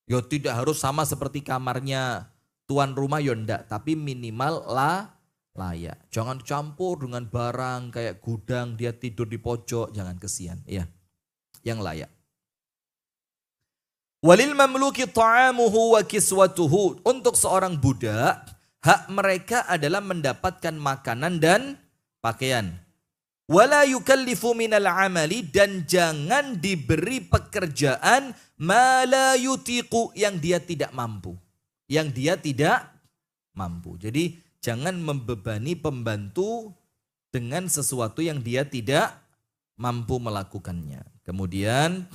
Ya tidak harus sama seperti kamarnya tuan rumah ya ndak, tapi minimal layak. Jangan campur dengan barang kayak gudang, dia tidur di pojok, jangan kesian. Ya, yang layak. Walil mamluki ta'amuhu wa kiswatuhu. Untuk seorang budak, hak mereka adalah mendapatkan makanan dan pakaian. Wala yukallifu minal amali, dan jangan diberi pekerjaan ma la yutiqu, yang dia tidak mampu. Yang dia tidak mampu. Jadi jangan membebani pembantu dengan sesuatu yang dia tidak mampu melakukannya. Kemudian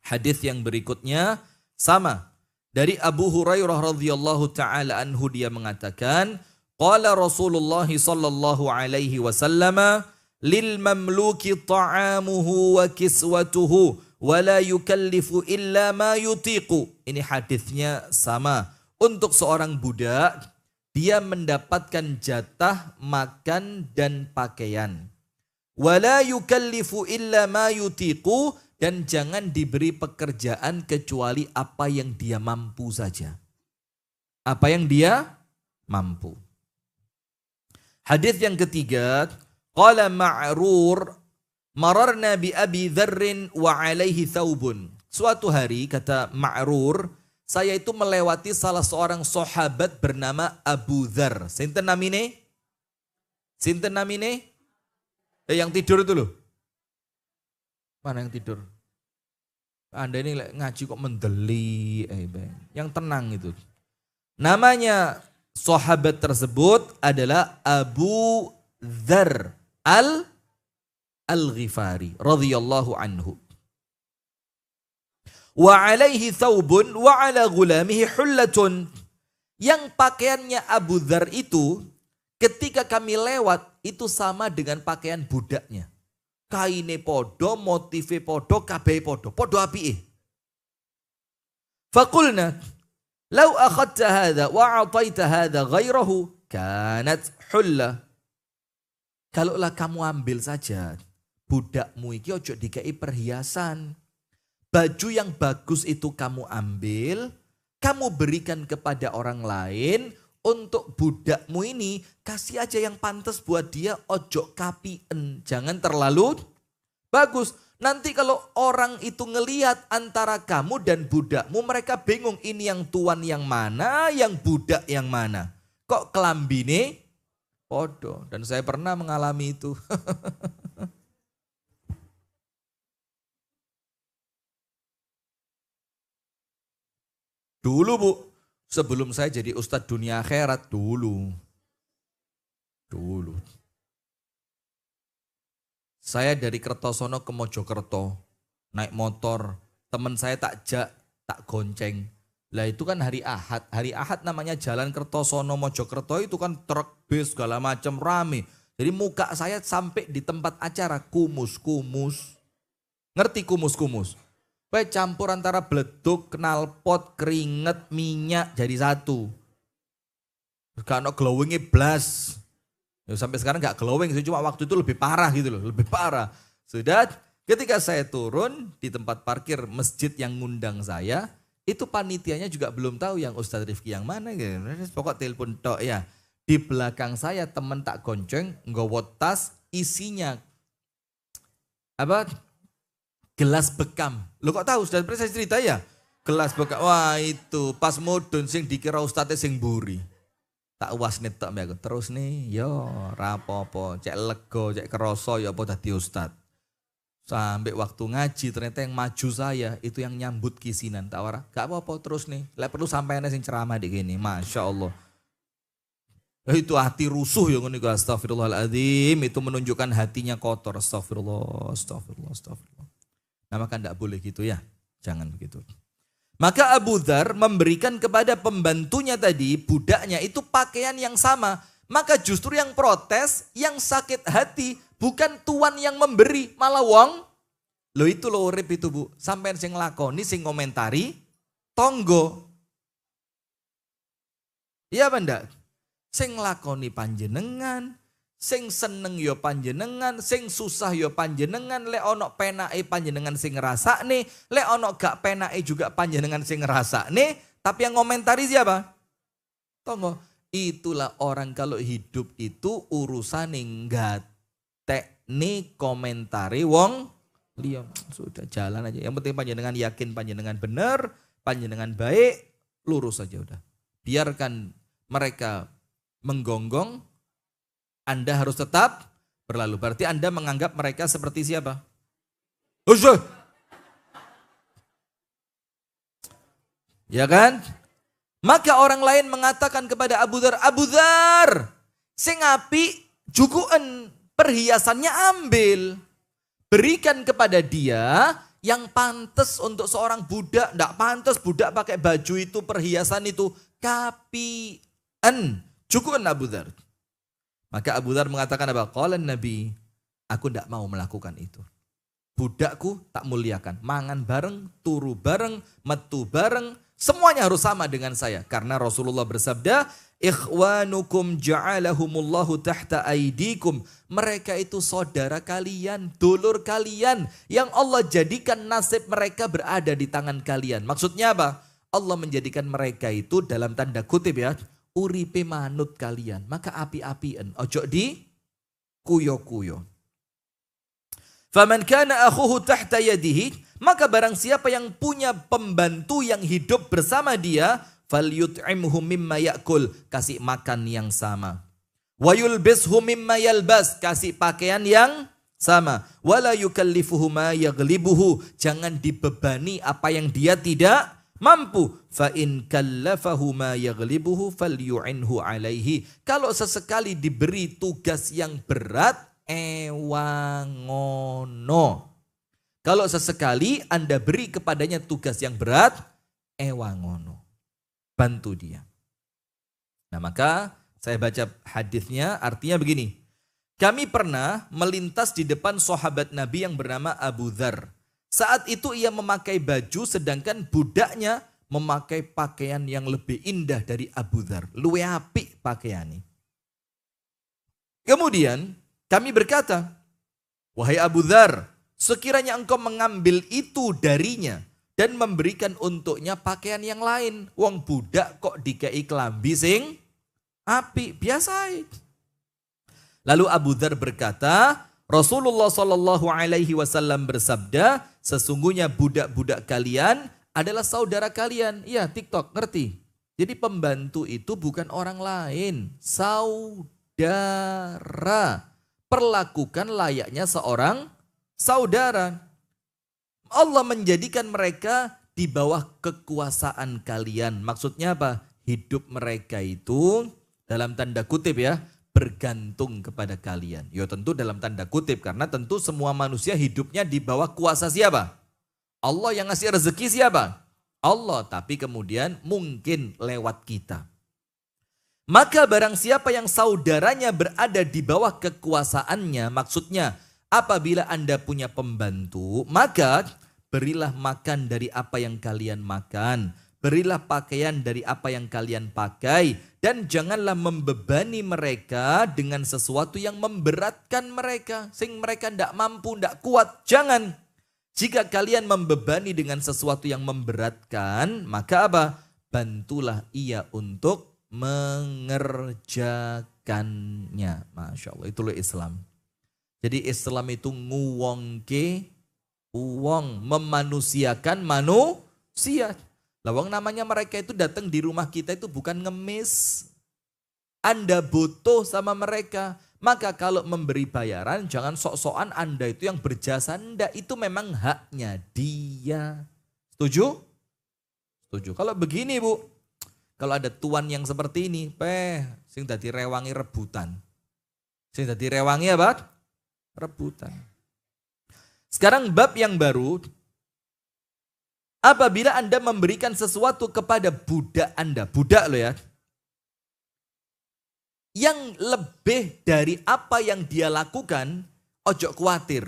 hadis yang berikutnya sama. Dari Abu Hurairah radhiyallahu taala anhu, dia mengatakan, qala Rasulullah sallallahu alaihi wasallam, lil mamluki ta'amuhu wa kiswatuhu wa la yukallifu illa ma yutiqu. Ini hadisnya sama. Untuk seorang budak, dia mendapatkan jatah makan dan pakaian. Wa la yukallifu illa ma yutiqu, dan jangan diberi pekerjaan kecuali apa yang dia mampu saja. Apa yang dia mampu. Hadis yang ketiga, qala Ma'rur, mararna bi Abi Dzarrin wa alaihi thawbun. Suatu hari, kata Ma'rur, saya itu melewati salah seorang sahabat bernama Abu Dzar. Sinten namine? Sinten namine? Yang tidur itu loh. Mana yang tidur? Anda ini ngaji kok mendeli. Yang tenang itu. Namanya sahabat tersebut adalah Abu Dzar Al-Ghifari radhiyallahu anhu. Wa alaihi thawbun wa ala gulamihi hullatun. Yang pakaiannya Abu Dzar itu ketika kami lewat itu sama dengan pakaian budaknya. Kaine podo, motive podo, kabeh podo apike. Faqulna law akhadta hadha wa a'taita hadha ghairahu kanat hulla. Kalaulah kamu ambil saja budakmu iki ojo dikai perhiasan. Baju yang bagus itu kamu ambil, kamu berikan kepada orang lain. Untuk budakmu ini kasih aja yang pantas buat dia, ojo kapien. Jangan terlalu bagus. Nanti kalau orang itu ngelihat antara kamu dan budakmu, mereka bingung ini yang tuan yang mana, yang budak yang mana. Kok kelambine podo. Dan saya pernah mengalami itu. Dulu Bu, sebelum saya jadi ustadz dunia akhirat, dulu. Saya dari Kertosono ke Mojokerto, naik motor, teman saya tak gonceng. Lah itu kan hari Ahad. Hari Ahad namanya jalan Kertosono Mojokerto itu kan truk bis segala macam rame. Jadi muka saya sampai di tempat acara kumus-kumus. Ngerti kumus-kumus? Baik campur antara bleduk, knalpot, keringet, minyak jadi satu. Gak ada glowingnya blas. Ya, sampai sekarang gak glowing sih, cuma waktu itu lebih parah gitu loh, lebih parah. Sudah ketika saya turun di tempat parkir masjid yang ngundang saya, itu panitianya juga belum tahu yang Ustadz Rifki yang mana gitu. Pokok telepon tok ya. Di belakang saya temen tak gonceng, nggawa tas isinya apa? Gelas bekam. Lo kok tahu? Sudah pernah saya cerita ya? Gelas bekam. Wah itu pas mudun sing dikira ustadnya sing buri. Tak was nih tak aku. Terus nih yo rapopo. Cek lego, cek keroso ya apa tadi ustad. Sampai waktu ngaji ternyata yang maju saya itu yang nyambut kisinan. Tak warah. Gak apa-apa terus nih. Lah perlu sampainya sing ceramah di gini. Masya Allah. Itu hati rusuh yang ini. Astagfirullahaladzim. Itu menunjukkan hatinya kotor. Astagfirullah. Nah maka tidak boleh gitu ya. Jangan begitu. Maka Abu Dzar memberikan kepada pembantunya tadi, budaknya itu pakaian yang sama. Maka justru yang protes, yang sakit hati, bukan tuan yang memberi, malah wong. Loh itu loh urip itu bu, sampai sing lakoni, sing komentari, tonggo. Iya apa ndak? Sing lakoni panjenengan, sing seneng yo panjenengan, sing susah yo panjenengan, lek ono penake panjenengan sing ngrasakne, lek ono gak penake juga panjenengan sing ngrasakne, tapi yang komentari siapa? Tonggo. Itulah orang kalau hidup itu urusan nggatekne komentari wong liya. Sudah jalan aja. Yang penting panjenengan yakin panjenengan benar, panjenengan baik, lurus aja udah. Biarkan mereka menggonggong, Anda harus tetap berlalu. Berarti Anda menganggap mereka seperti siapa? Usuh. Ya kan? Maka orang lain mengatakan kepada Abu Dzar, Abu Dzar, sing apik jukuan perhiasannya ambil. Berikan kepada dia yang pantas untuk seorang budak. Tidak pantas budak pakai baju itu, perhiasan itu. Kapian. Jukuan Abu Dzar. Maka Abu Dzar mengatakan apa? Qala Nabi, aku tidak mau melakukan itu. Budakku tak muliakan. Mangan bareng, turu bareng, metu bareng. Semuanya harus sama dengan saya. Karena Rasulullah bersabda, ikhwanukum ja'alahumullahu tahta aidikum. Mereka itu saudara kalian, dulur kalian. Yang Allah jadikan nasib mereka berada di tangan kalian. Maksudnya apa? Allah menjadikan mereka itu dalam tanda kutip ya, uripe manut kalian, maka api-apien, ojo di kuyo-kuyo. Faman kana akhuhu tahta yadihi, maka barang siapa yang punya pembantu yang hidup bersama dia, falyut'imhu mimma ya'kul, kasih makan yang sama. Wa yulbishu mimma yalbas, kasih pakaian yang sama. Wala yukallifuhu ma yaghlibuhu, jangan dibebani apa yang dia tidak mampu. Fa in kallafahu ma yaghlibuhu falyu'inhu alaihi. Kalau sesekali diberi tugas yang berat, ewangono. Kalau sesekali Anda beri kepadanya tugas yang berat, ewangono. Bantu dia. Nah, maka saya baca hadisnya, artinya begini. Kami pernah melintas di depan sahabat Nabi yang bernama Abu Dzar. Saat itu ia memakai baju sedangkan budaknya memakai pakaian yang lebih indah dari Abu Dzar. Luwe apik pakaiannya. Kemudian kami berkata, wahai Abu Dzar, sekiranya engkau mengambil itu darinya dan memberikan untuknya pakaian yang lain. Wong budak kok dikei klambi sing apik, biasa. Lalu Abu Dzar berkata, Rasulullah Shallallahu Alaihi Wasallam bersabda, sesungguhnya budak-budak kalian adalah saudara kalian. Iya, TikTok ngerti. Jadi pembantu itu bukan orang lain, saudara. Perlakukan layaknya seorang saudara. Allah menjadikan mereka di bawah kekuasaan kalian. Maksudnya apa? Hidup mereka itu dalam tanda kutip ya, bergantung kepada kalian. Ya tentu dalam tanda kutip, karena tentu semua manusia hidupnya di bawah kuasa siapa? Allah. Yang ngasih rezeki siapa? Allah. Tapi kemudian mungkin lewat kita. Maka barang siapa yang saudaranya berada di bawah kekuasaannya, maksudnya apabila Anda punya pembantu, maka berilah makan dari apa yang kalian makan. Berilah pakaian dari apa yang kalian pakai. Dan janganlah membebani mereka dengan sesuatu yang memberatkan mereka. Sehingga mereka tidak mampu, tidak kuat. Jangan. Jika kalian membebani dengan sesuatu yang memberatkan, maka apa? Bantulah ia untuk mengerjakannya. Masya Allah, itulah Islam. Jadi Islam itu nguwongke uang, memanusiakan manusia. Lawang namanya mereka itu datang di rumah kita itu bukan ngemis. Anda butuh sama mereka. Maka kalau memberi bayaran jangan sok-sokan Anda itu yang berjasa. Ndak, itu memang haknya dia. Setuju? Setuju. Kalau begini Bu, kalau ada tuan yang seperti ini, sing dadi rewangi rebutan. Sing dadi rewangi apa? Rebutan. Sekarang bab yang baru, Apabila Anda memberikan sesuatu kepada budak Anda, budak loh ya, yang lebih dari apa yang dia lakukan, ojo khawatir.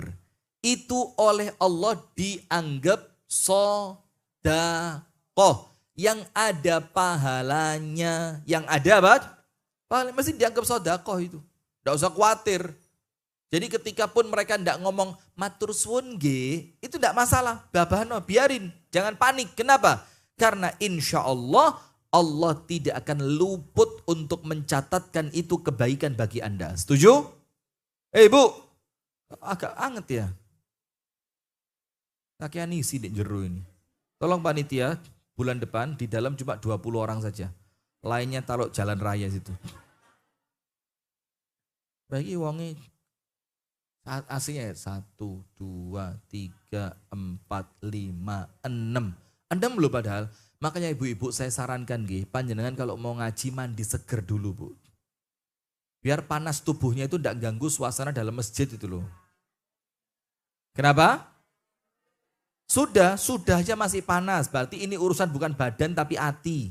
Itu oleh Allah dianggap sedekah. Yang ada pahalanya. Yang ada apa? Pahalanya mesti dianggap sedekah itu. Tidak usah khawatir. Jadi ketika pun mereka tidak ngomong matur suwun nggih, itu tidak masalah. Babahno, biarin. Jangan panik. Kenapa? Karena insya Allah tidak akan luput untuk mencatatkan itu kebaikan bagi Anda. Setuju? Bu, agak anget ya. Kakian isi di jero ini. Tolong panitia, bulan depan di dalam cuma 20 orang saja. Lainnya taruh jalan raya situ. Bagi wongi aslinya 1, 2, 3, 4, 5, 6. 6 loh padahal. Makanya ibu-ibu saya sarankan panjenengan kalau mau ngaji mandi seger dulu bu. Biar panas tubuhnya itu tidak ganggu suasana dalam masjid itu loh. Kenapa? Sudah aja masih panas. Berarti ini urusan bukan badan tapi hati.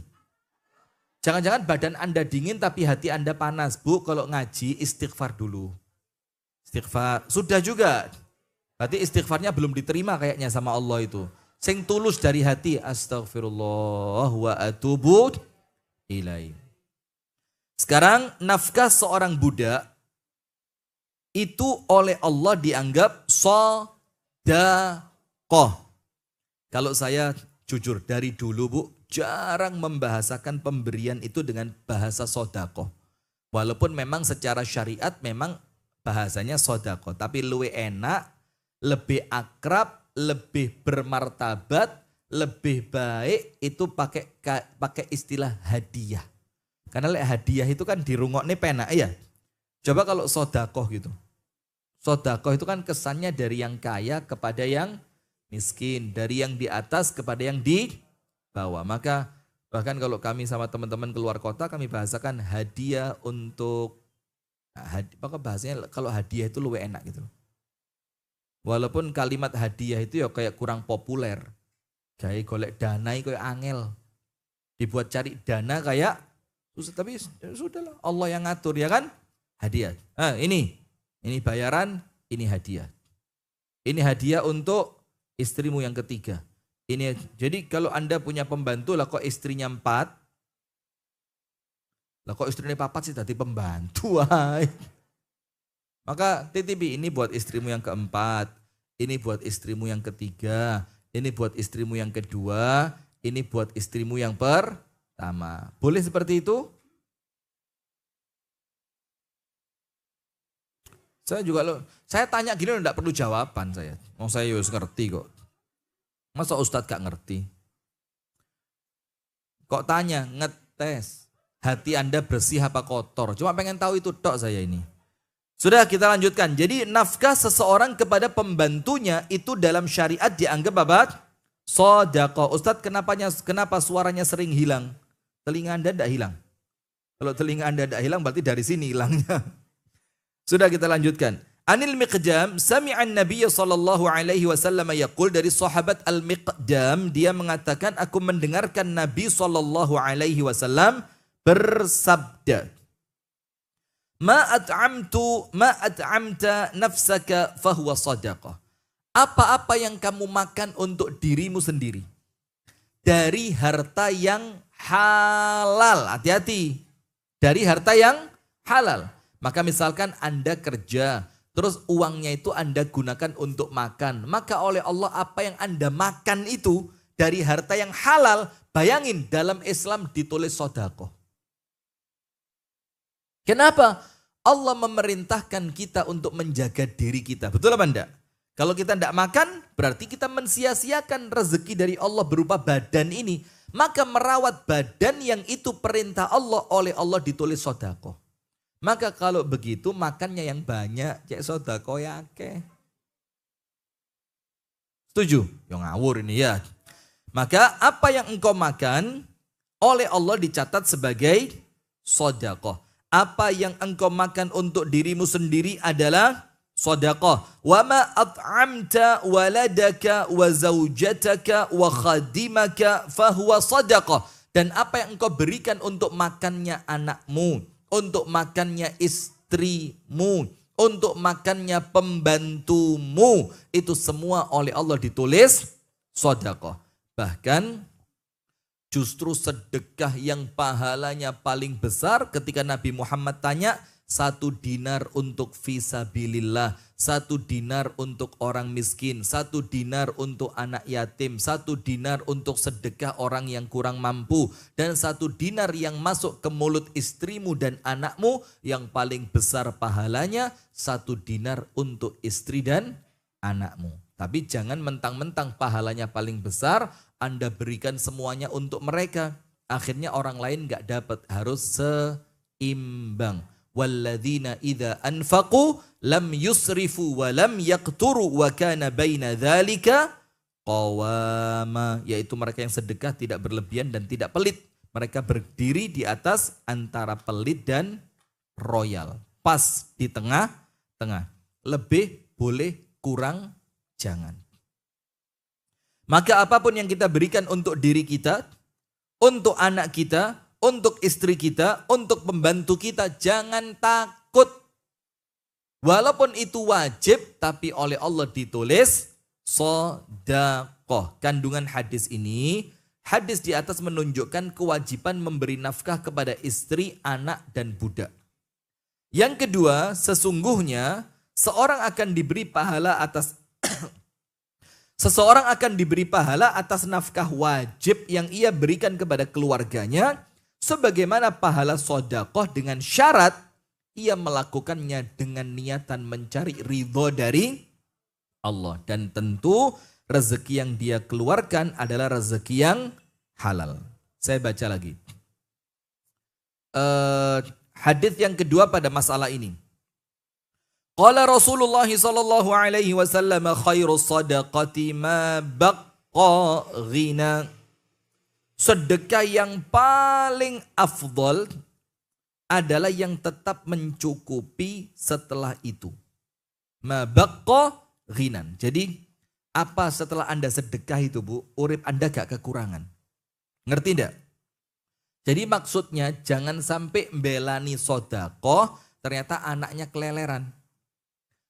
Jangan-jangan badan Anda dingin tapi hati Anda panas. Bu, kalau ngaji istighfar dulu. Istighfar. Sudah juga. Berarti istighfarnya belum diterima kayaknya sama Allah itu. Sing tulus dari hati. Astaghfirullah wa atubu ilaih. Sekarang nafkah seorang budak itu oleh Allah dianggap sedekah. Kalau saya jujur dari dulu bu, jarang membahasakan pemberian itu dengan bahasa sedekah. Walaupun memang secara syariat memang bahasanya sedekah, tapi lebih enak, lebih akrab, lebih bermartabat, lebih baik itu pakai istilah hadiah. Karena hadiah itu kan dirungokne penak ya. Coba kalau sedekah gitu. Sedekah itu kan kesannya dari yang kaya kepada yang miskin, dari yang di atas kepada yang di bawah. Maka bahkan kalau kami sama teman-teman keluar kota kami bahasakan hadiah untuk maka bahasanya kalau hadiah itu lebih enak gitu. Walaupun kalimat hadiah itu ya kayak kurang populer. Kayak golek dana kayak angel. Dibuat cari dana kayak susah, tapi sudahlah Allah yang ngatur ya kan? Hadiah. Ini bayaran, ini hadiah. Ini hadiah untuk istrimu yang ketiga. Ini jadi kalau Anda punya pembantu lah kok istrinya 4. Lah kok istrinya 4 sih tadi pembantu. Maka titipi ini buat istrimu yang keempat, ini buat istrimu yang ketiga, ini buat istrimu yang kedua, ini buat istrimu yang pertama. Boleh seperti itu? Saya tanya gini enggak perlu jawaban saya. Mau saya harus ngerti kok. Masa Ustadz gak ngerti? Kok tanya, ngetes. Hati Anda bersih apa kotor? Cuma pengen tahu itu tok saya ini. Sudah kita lanjutkan. Jadi nafkah seseorang kepada pembantunya itu dalam syariat dianggap apa? Sedekah. Ustadz kenapa suaranya sering hilang? Telinga Anda tidak hilang. Kalau telinga Anda tidak hilang berarti dari sini hilangnya. Sudah kita lanjutkan. Anil Miqdam sami'an Nabiy sallallahu alaihi wasallam yaqul, dari sahabat Al-Miqdam dia mengatakan aku mendengarkan Nabi sallallahu alaihi wasallam bersabda, Ma at'amta nafsaka fahuwa sadaqah. Apa-apa yang kamu makan untuk dirimu sendiri dari harta yang halal. Hati-hati. Dari harta yang halal. Maka misalkan Anda kerja, terus uangnya itu Anda gunakan untuk makan. Maka oleh Allah apa yang Anda makan itu dari harta yang halal, bayangin dalam Islam ditulis sedekah. Kenapa? Allah memerintahkan kita untuk menjaga diri kita. Betul apa enggak? Kalau kita tidak makan, berarti kita mensia-siakan rezeki dari Allah berupa badan ini. Maka merawat badan yang itu perintah Allah, oleh Allah ditulis sedekah. Maka kalau begitu makannya yang banyak, cek sedekah ya akeh. Setuju? Ya ngawur ini ya. Maka apa yang engkau makan oleh Allah dicatat sebagai sedekah. Apa yang engkau makan untuk dirimu sendiri adalah Sadaqah. Wa ma at'amta waladaka wa zaujataka wa khadimaka fahuwa sadaqah. Dan apa yang engkau berikan untuk makannya anakmu, untuk makannya istrimu, untuk makannya pembantumu, itu semua oleh Allah ditulis sedekah. Bahkan justru sedekah yang pahalanya paling besar ketika Nabi Muhammad tanya, 1 dinar untuk fisabilillah, 1 dinar untuk orang miskin, 1 dinar untuk anak yatim, 1 dinar untuk sedekah orang yang kurang mampu, dan 1 dinar yang masuk ke mulut istrimu dan anakmu yang paling besar pahalanya 1 dinar untuk istri dan anakmu. Tapi jangan mentang-mentang pahalanya paling besar, Anda berikan semuanya untuk mereka. Akhirnya orang lain gak dapat, harus seimbang. Walladzina idza anfaqu lam yusrifu wa lam yaqturu wa kana baina dzalika qawama, yaitu mereka yang sedekah tidak berlebihan dan tidak pelit. Mereka berdiri di atas antara pelit dan royal, pas di tengah-tengah. Lebih boleh, kurang jangan. Maka apapun yang kita berikan untuk diri kita, untuk anak kita, untuk istri kita, untuk pembantu kita, jangan takut. Walaupun itu wajib, tapi oleh Allah ditulis sedekah. Kandungan hadis ini, hadis di atas menunjukkan kewajiban memberi nafkah kepada istri, anak, dan budak. Yang kedua, sesungguhnya seorang akan diberi pahala atas seseorang akan diberi pahala atas nafkah wajib yang ia berikan kepada keluarganya, sebagaimana pahala sedekah dengan syarat ia melakukannya dengan niatan mencari ridho dari Allah. Dan tentu rezeki yang dia keluarkan adalah rezeki yang halal. Saya baca lagi. Hadis yang kedua pada masalah ini. Qala Rasulullah sallallahu alaihi wasallam khairus sadaqati ma baqqa ghina. Sedekah yang paling afdol adalah yang tetap mencukupi setelah itu. Ma baqqa ghinan. Jadi apa setelah Anda sedekah itu, Bu? Urip Anda gak kekurangan. Ngerti enggak? Jadi maksudnya jangan sampai belani sedekah ternyata anaknya keleleran.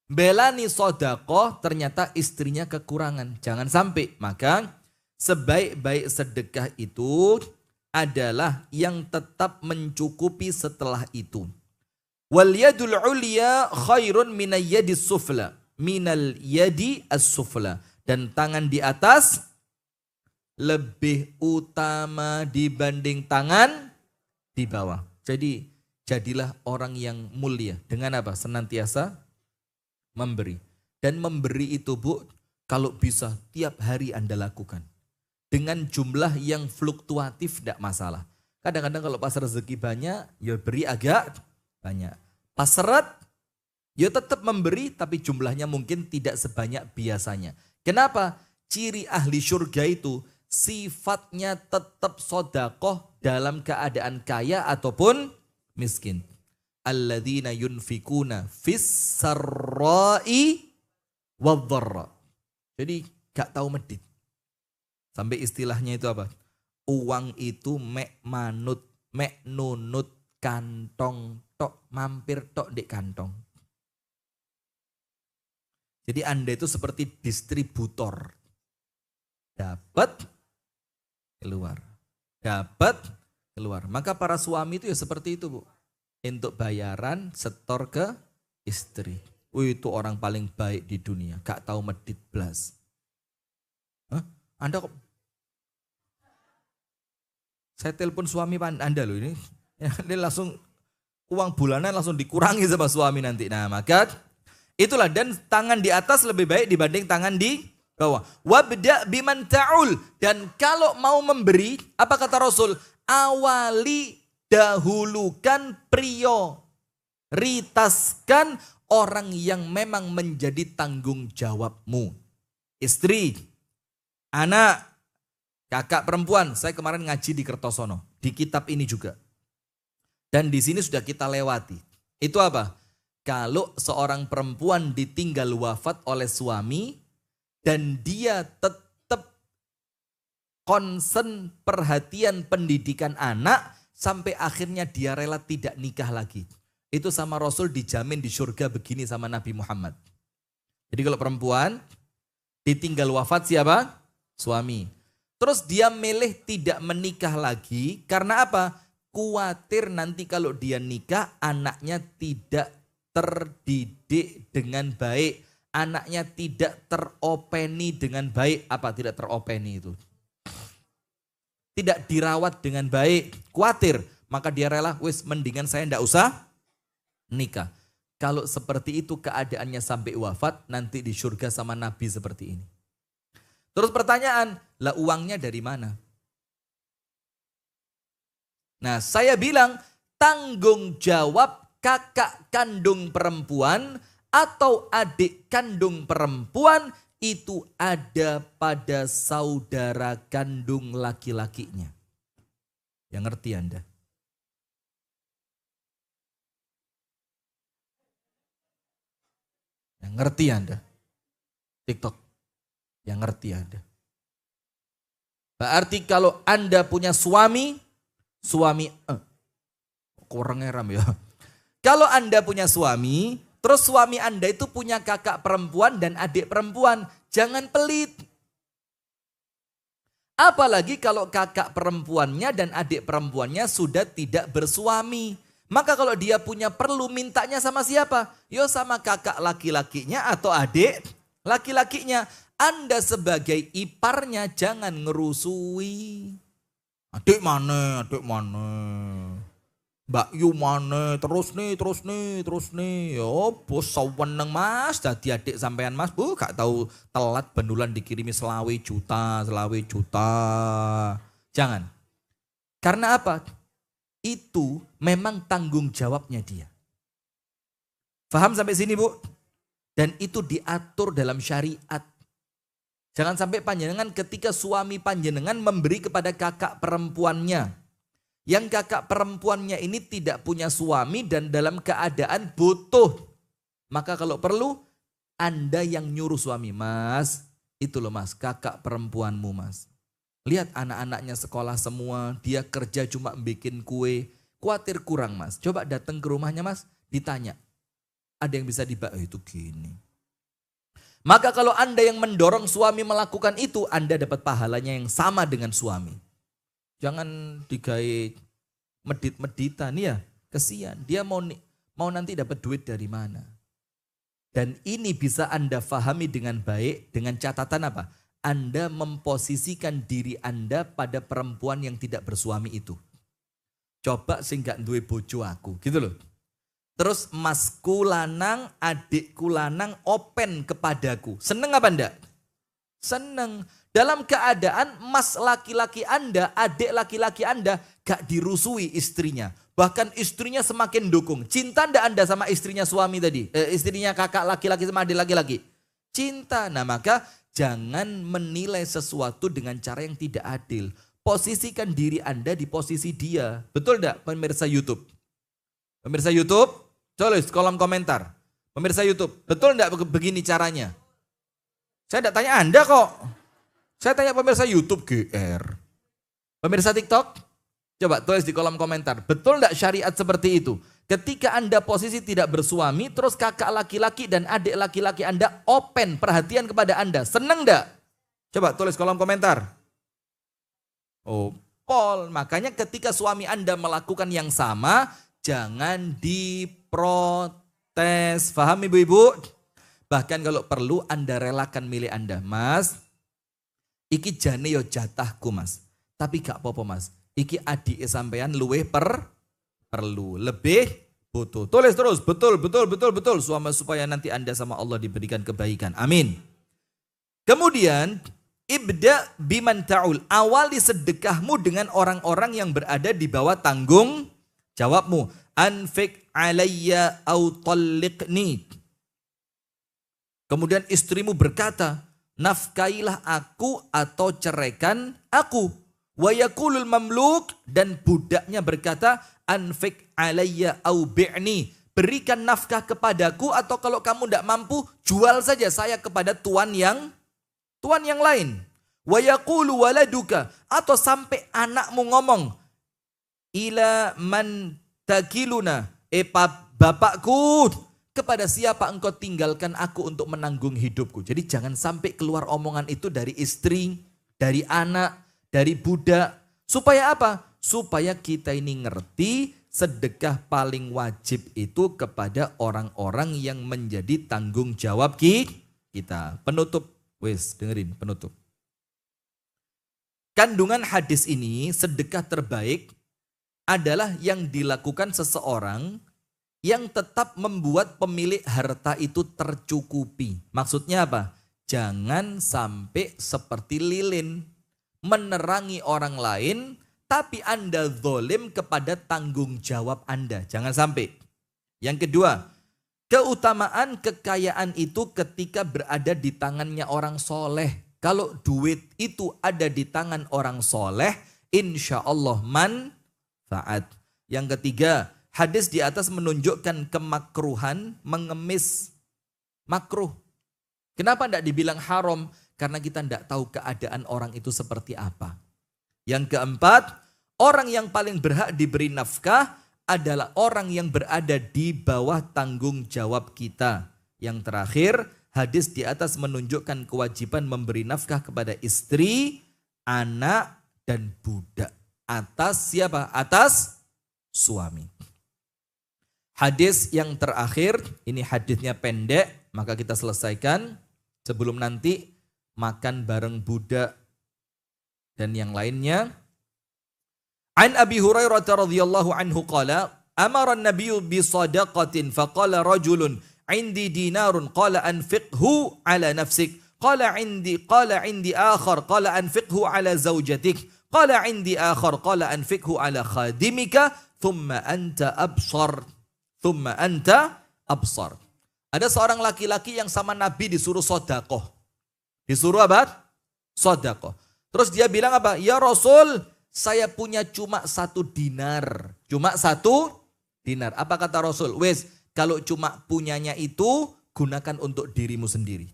Belani sedekah ternyata istrinya kekurangan. Jangan sampai. Maka sebaik-baik sedekah itu adalah yang tetap mencukupi setelah itu. Wal yadul ulya khairun minal yadi sufla. Minal yadi as-sufla. Dan tangan di atas lebih utama dibanding tangan di bawah. Jadi jadilah orang yang mulia. Dengan apa? Senantiasa memberi. Dan memberi itu, Bu, kalau bisa tiap hari Anda lakukan. Dengan jumlah yang fluktuatif tidak masalah. Kadang-kadang kalau pas rezeki banyak, ya beri agak banyak. Pas seret, ya tetap memberi tapi jumlahnya mungkin tidak sebanyak biasanya. Kenapa? Ciri ahli surga itu sifatnya tetap sedekah dalam keadaan kaya ataupun miskin. Alladzina yunfikuna fis sarra'i wadh-dharra. Jadi gak tahu medit. Sampai istilahnya itu apa? Uang itu mek manut, mek nunut kantong tok, mampir tok di kantong. Jadi Anda itu seperti distributor. Dapat keluar. Dapat keluar. Maka para suami itu ya seperti itu, Bu. Untuk bayaran setor ke istri. Itu orang paling baik di dunia. Gak tahu medit blas. Hah? Anda kok? Saya telepon suami Anda loh ini. Ini langsung uang bulanan langsung dikurangi sama suami nanti. Nah maka itulah, dan tangan di atas lebih baik dibanding tangan di bawah. Wabda biman ta'ul. Dan kalau mau memberi, apa kata Rasul? Awali, dahulukan, prioritaskan orang yang memang menjadi tanggung jawabmu. Istri, anak, kakak perempuan. Saya kemarin ngaji di Kertosono, di kitab ini juga. Dan di sini sudah kita lewati. Itu apa? Kalau seorang perempuan ditinggal wafat oleh suami dan dia tetap concern perhatian pendidikan anak sampai akhirnya dia rela tidak nikah lagi. Itu sama Rasul dijamin di surga begini sama Nabi Muhammad. Jadi kalau perempuan ditinggal wafat siapa? Suami. Terus dia milih tidak menikah lagi karena apa? Khawatir nanti kalau dia nikah anaknya tidak terdidik dengan baik. Anaknya tidak teropeni dengan baik. Apa tidak teropeni itu? Tidak dirawat dengan baik. Khawatir. Maka dia rela, wis mendingan saya ndak usah nikah. Kalau seperti itu keadaannya sampai wafat, nanti di surga sama Nabi seperti ini. Terus pertanyaan, lah uangnya dari mana? Nah saya bilang, tanggung jawab kakak kandung perempuan atau adik kandung perempuan itu ada pada saudara kandung laki-lakinya. Yang ngerti Anda? Yang ngerti Anda? TikTok. Yang ngerti Anda? Berarti kalau Anda punya suami kurang ngeram ya. Kalau Anda punya suami, terus suami Anda itu punya kakak perempuan dan adik perempuan, jangan pelit. Apalagi kalau kakak perempuannya dan adik perempuannya sudah tidak bersuami. Maka kalau dia punya perlu mintanya sama siapa? Yo sama kakak laki-lakinya atau adik laki-lakinya. Anda sebagai iparnya jangan ngerusui. Adik mana, adik mana. Mbak Yu mana, terus nih. Yo bos saweneng mas, jadi adik sampean mas. Gak tahu telat benulan dikirimi selawe juta. Jangan. Karena apa? Itu memang tanggung jawabnya dia. Faham sampai sini Bu? Dan itu diatur dalam syariat. Jangan sampai panjenengan ketika suami panjenengan memberi kepada kakak perempuannya. Yang kakak perempuannya ini tidak punya suami dan dalam keadaan butuh. Maka kalau perlu Anda yang nyuruh suami, mas itu loh mas kakak perempuanmu mas. Lihat anak-anaknya sekolah semua, dia kerja cuma bikin kue. Khawatir kurang mas, coba datang ke rumahnya mas, ditanya. Ada yang bisa itu gini. Maka kalau Anda yang mendorong suami melakukan itu, Anda dapat pahalanya yang sama dengan suami. Jangan digawe medit-meditan ya, kesian. Dia mau nanti dapat duit dari mana. Dan ini bisa Anda fahami dengan baik dengan catatan apa? Anda memposisikan diri Anda pada perempuan yang tidak bersuami itu. Coba sing gak duwe bojo aku, gitu loh. Terus masku lanang, adikku lanang open kepadaku. Seneng apa enggak? Seneng. Dalam keadaan mas laki-laki Anda, adik laki-laki Anda gak dirusui istrinya. Bahkan istrinya semakin dukung. Cinta enggak Anda sama istrinya suami tadi? Istrinya kakak laki-laki sama adik laki-laki? Cinta. Nah maka jangan menilai sesuatu dengan cara yang tidak adil. Posisikan diri Anda di posisi dia. Betul enggak pemirsa YouTube? Pemirsa YouTube, tulis kolom komentar. Pemirsa YouTube, betul enggak begini caranya? Saya enggak tanya Anda kok. Saya tanya pemirsa YouTube GR. Pemirsa TikTok, coba tulis di kolom komentar. Betul enggak syariat seperti itu? Ketika Anda posisi tidak bersuami, terus kakak laki-laki dan adik laki-laki Anda open perhatian kepada Anda. Seneng enggak? Coba tulis kolom komentar. Oh, Paul. Makanya ketika suami Anda melakukan yang sama, jangan diprotes. Faham ibu-ibu? Bahkan kalau perlu Anda relakan milik Anda. Mas, iki jane yo jatahku mas. Tapi gak apa-apa mas. Iki adik sampean luweh perlu. Lebih butuh. Tulis terus. Betul. Suami supaya nanti Anda sama Allah diberikan kebaikan. Amin. Kemudian, ibda biman ta'ul. Awali sedekahmu dengan orang-orang yang berada di bawah tanggung jawabmu. Anfik alayya au talliqni. Kemudian istrimu berkata, nafkailah aku atau ceraikan aku. Wa yakulul mamluk, dan budaknya berkata, anfik alayya au bi'ni. berikan nafkah kepadaku, atau kalau kamu tidak mampu, jual saja saya kepada tuan yang lain. Wa yaqulu waladuka, atau sampai anakmu ngomong, ila man takiluna, bapakku, kepada siapa engkau tinggalkan aku untuk menanggung hidupku. Jadi jangan sampai keluar omongan itu dari istri, dari anak, dari budak. Supaya apa? Supaya kita ini ngerti sedekah paling wajib itu kepada orang-orang yang menjadi tanggung jawab kita. Penutup, wes dengerin penutup. Kandungan hadis ini, sedekah terbaik adalah yang dilakukan seseorang yang tetap membuat pemilik harta itu tercukupi. Maksudnya apa? Jangan sampai seperti lilin, menerangi orang lain, tapi Anda zalim kepada tanggung jawab Anda. Jangan sampai. Yang kedua, keutamaan kekayaan itu ketika berada di tangannya orang soleh. Kalau duit itu ada di tangan orang soleh, insya Allah manfaat. Yang ketiga, hadis di atas menunjukkan kemakruhan mengemis. Makruh. Kenapa tidak dibilang haram? Karena kita tidak tahu keadaan orang itu seperti apa. Yang keempat, orang yang paling berhak diberi nafkah adalah orang yang berada di bawah tanggung jawab kita. Yang terakhir, hadis di atas menunjukkan kewajiban memberi nafkah kepada istri, anak, dan budak. Atas siapa? Atas suami. Hadis yang terakhir, ini hadisnya pendek, maka kita selesaikan sebelum nanti makan bareng budak dan yang lainnya. An Abi Hurairah radhiyallahu anhu qala, amara an-nabiyyu bi sadaqatin faqala rajulun indi dinarun qala anfiqhu ala nafsik qala indi akhar qala anfiqhu ala zawjatik qala indi akhar qala anfiqhu ala khadimika thumma anta absar. Ada seorang laki-laki yang sama Nabi disuruh sedekah. Disuruh apa? Sedekah. Terus dia bilang apa? Ya Rasul, saya punya cuma 1 dinar. Cuma 1 dinar. Apa kata Rasul? Wes, kalau cuma punyanya itu, gunakan untuk dirimu sendiri.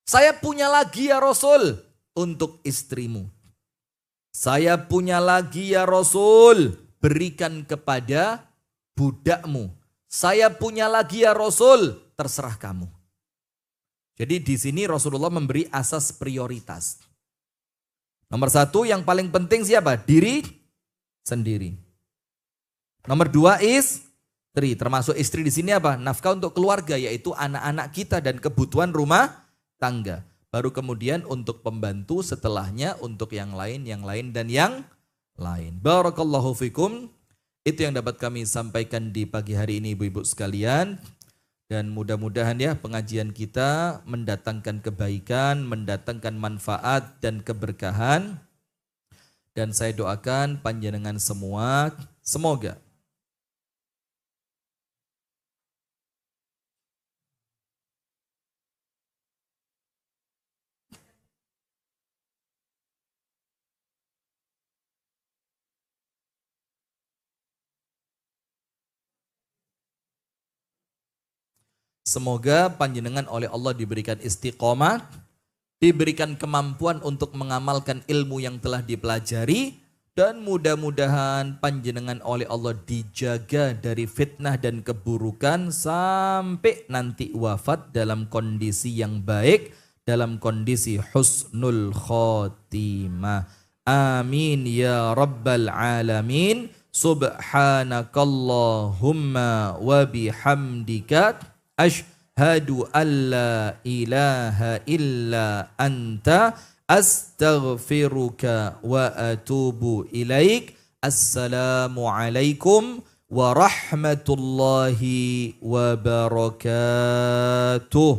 Saya punya lagi ya Rasul, untuk istrimu. Saya punya lagi ya Rasul, berikan kepada budakmu. Saya punya lagi ya Rasul, terserah kamu. Jadi di sini Rasulullah memberi asas prioritas. Nomor 1 yang paling penting siapa? Diri sendiri. Nomor 2 istri, termasuk istri di sini apa? Nafkah untuk keluarga, yaitu anak-anak kita dan kebutuhan rumah tangga. Baru kemudian untuk pembantu, setelahnya untuk yang lain dan yang lain. Barakallahu fikum. Itu yang dapat kami sampaikan di pagi hari ini ibu-ibu sekalian. Dan mudah-mudahan ya pengajian kita mendatangkan kebaikan, mendatangkan manfaat dan keberkahan. Dan saya doakan panjenengan semua, semoga panjenengan oleh Allah diberikan istiqomah, diberikan kemampuan untuk mengamalkan ilmu yang telah dipelajari, dan mudah-mudahan panjenengan oleh Allah dijaga dari fitnah dan keburukan sampai nanti wafat dalam kondisi yang baik, dalam kondisi husnul khotimah. Amin ya rabbal alamin. Subhanakallahumma wa bihamdika Ashhadu an la ilaha illa anta astaghfiruka wa atubu ilaik. Assalamualaikum warahmatullahi wabarakatuh.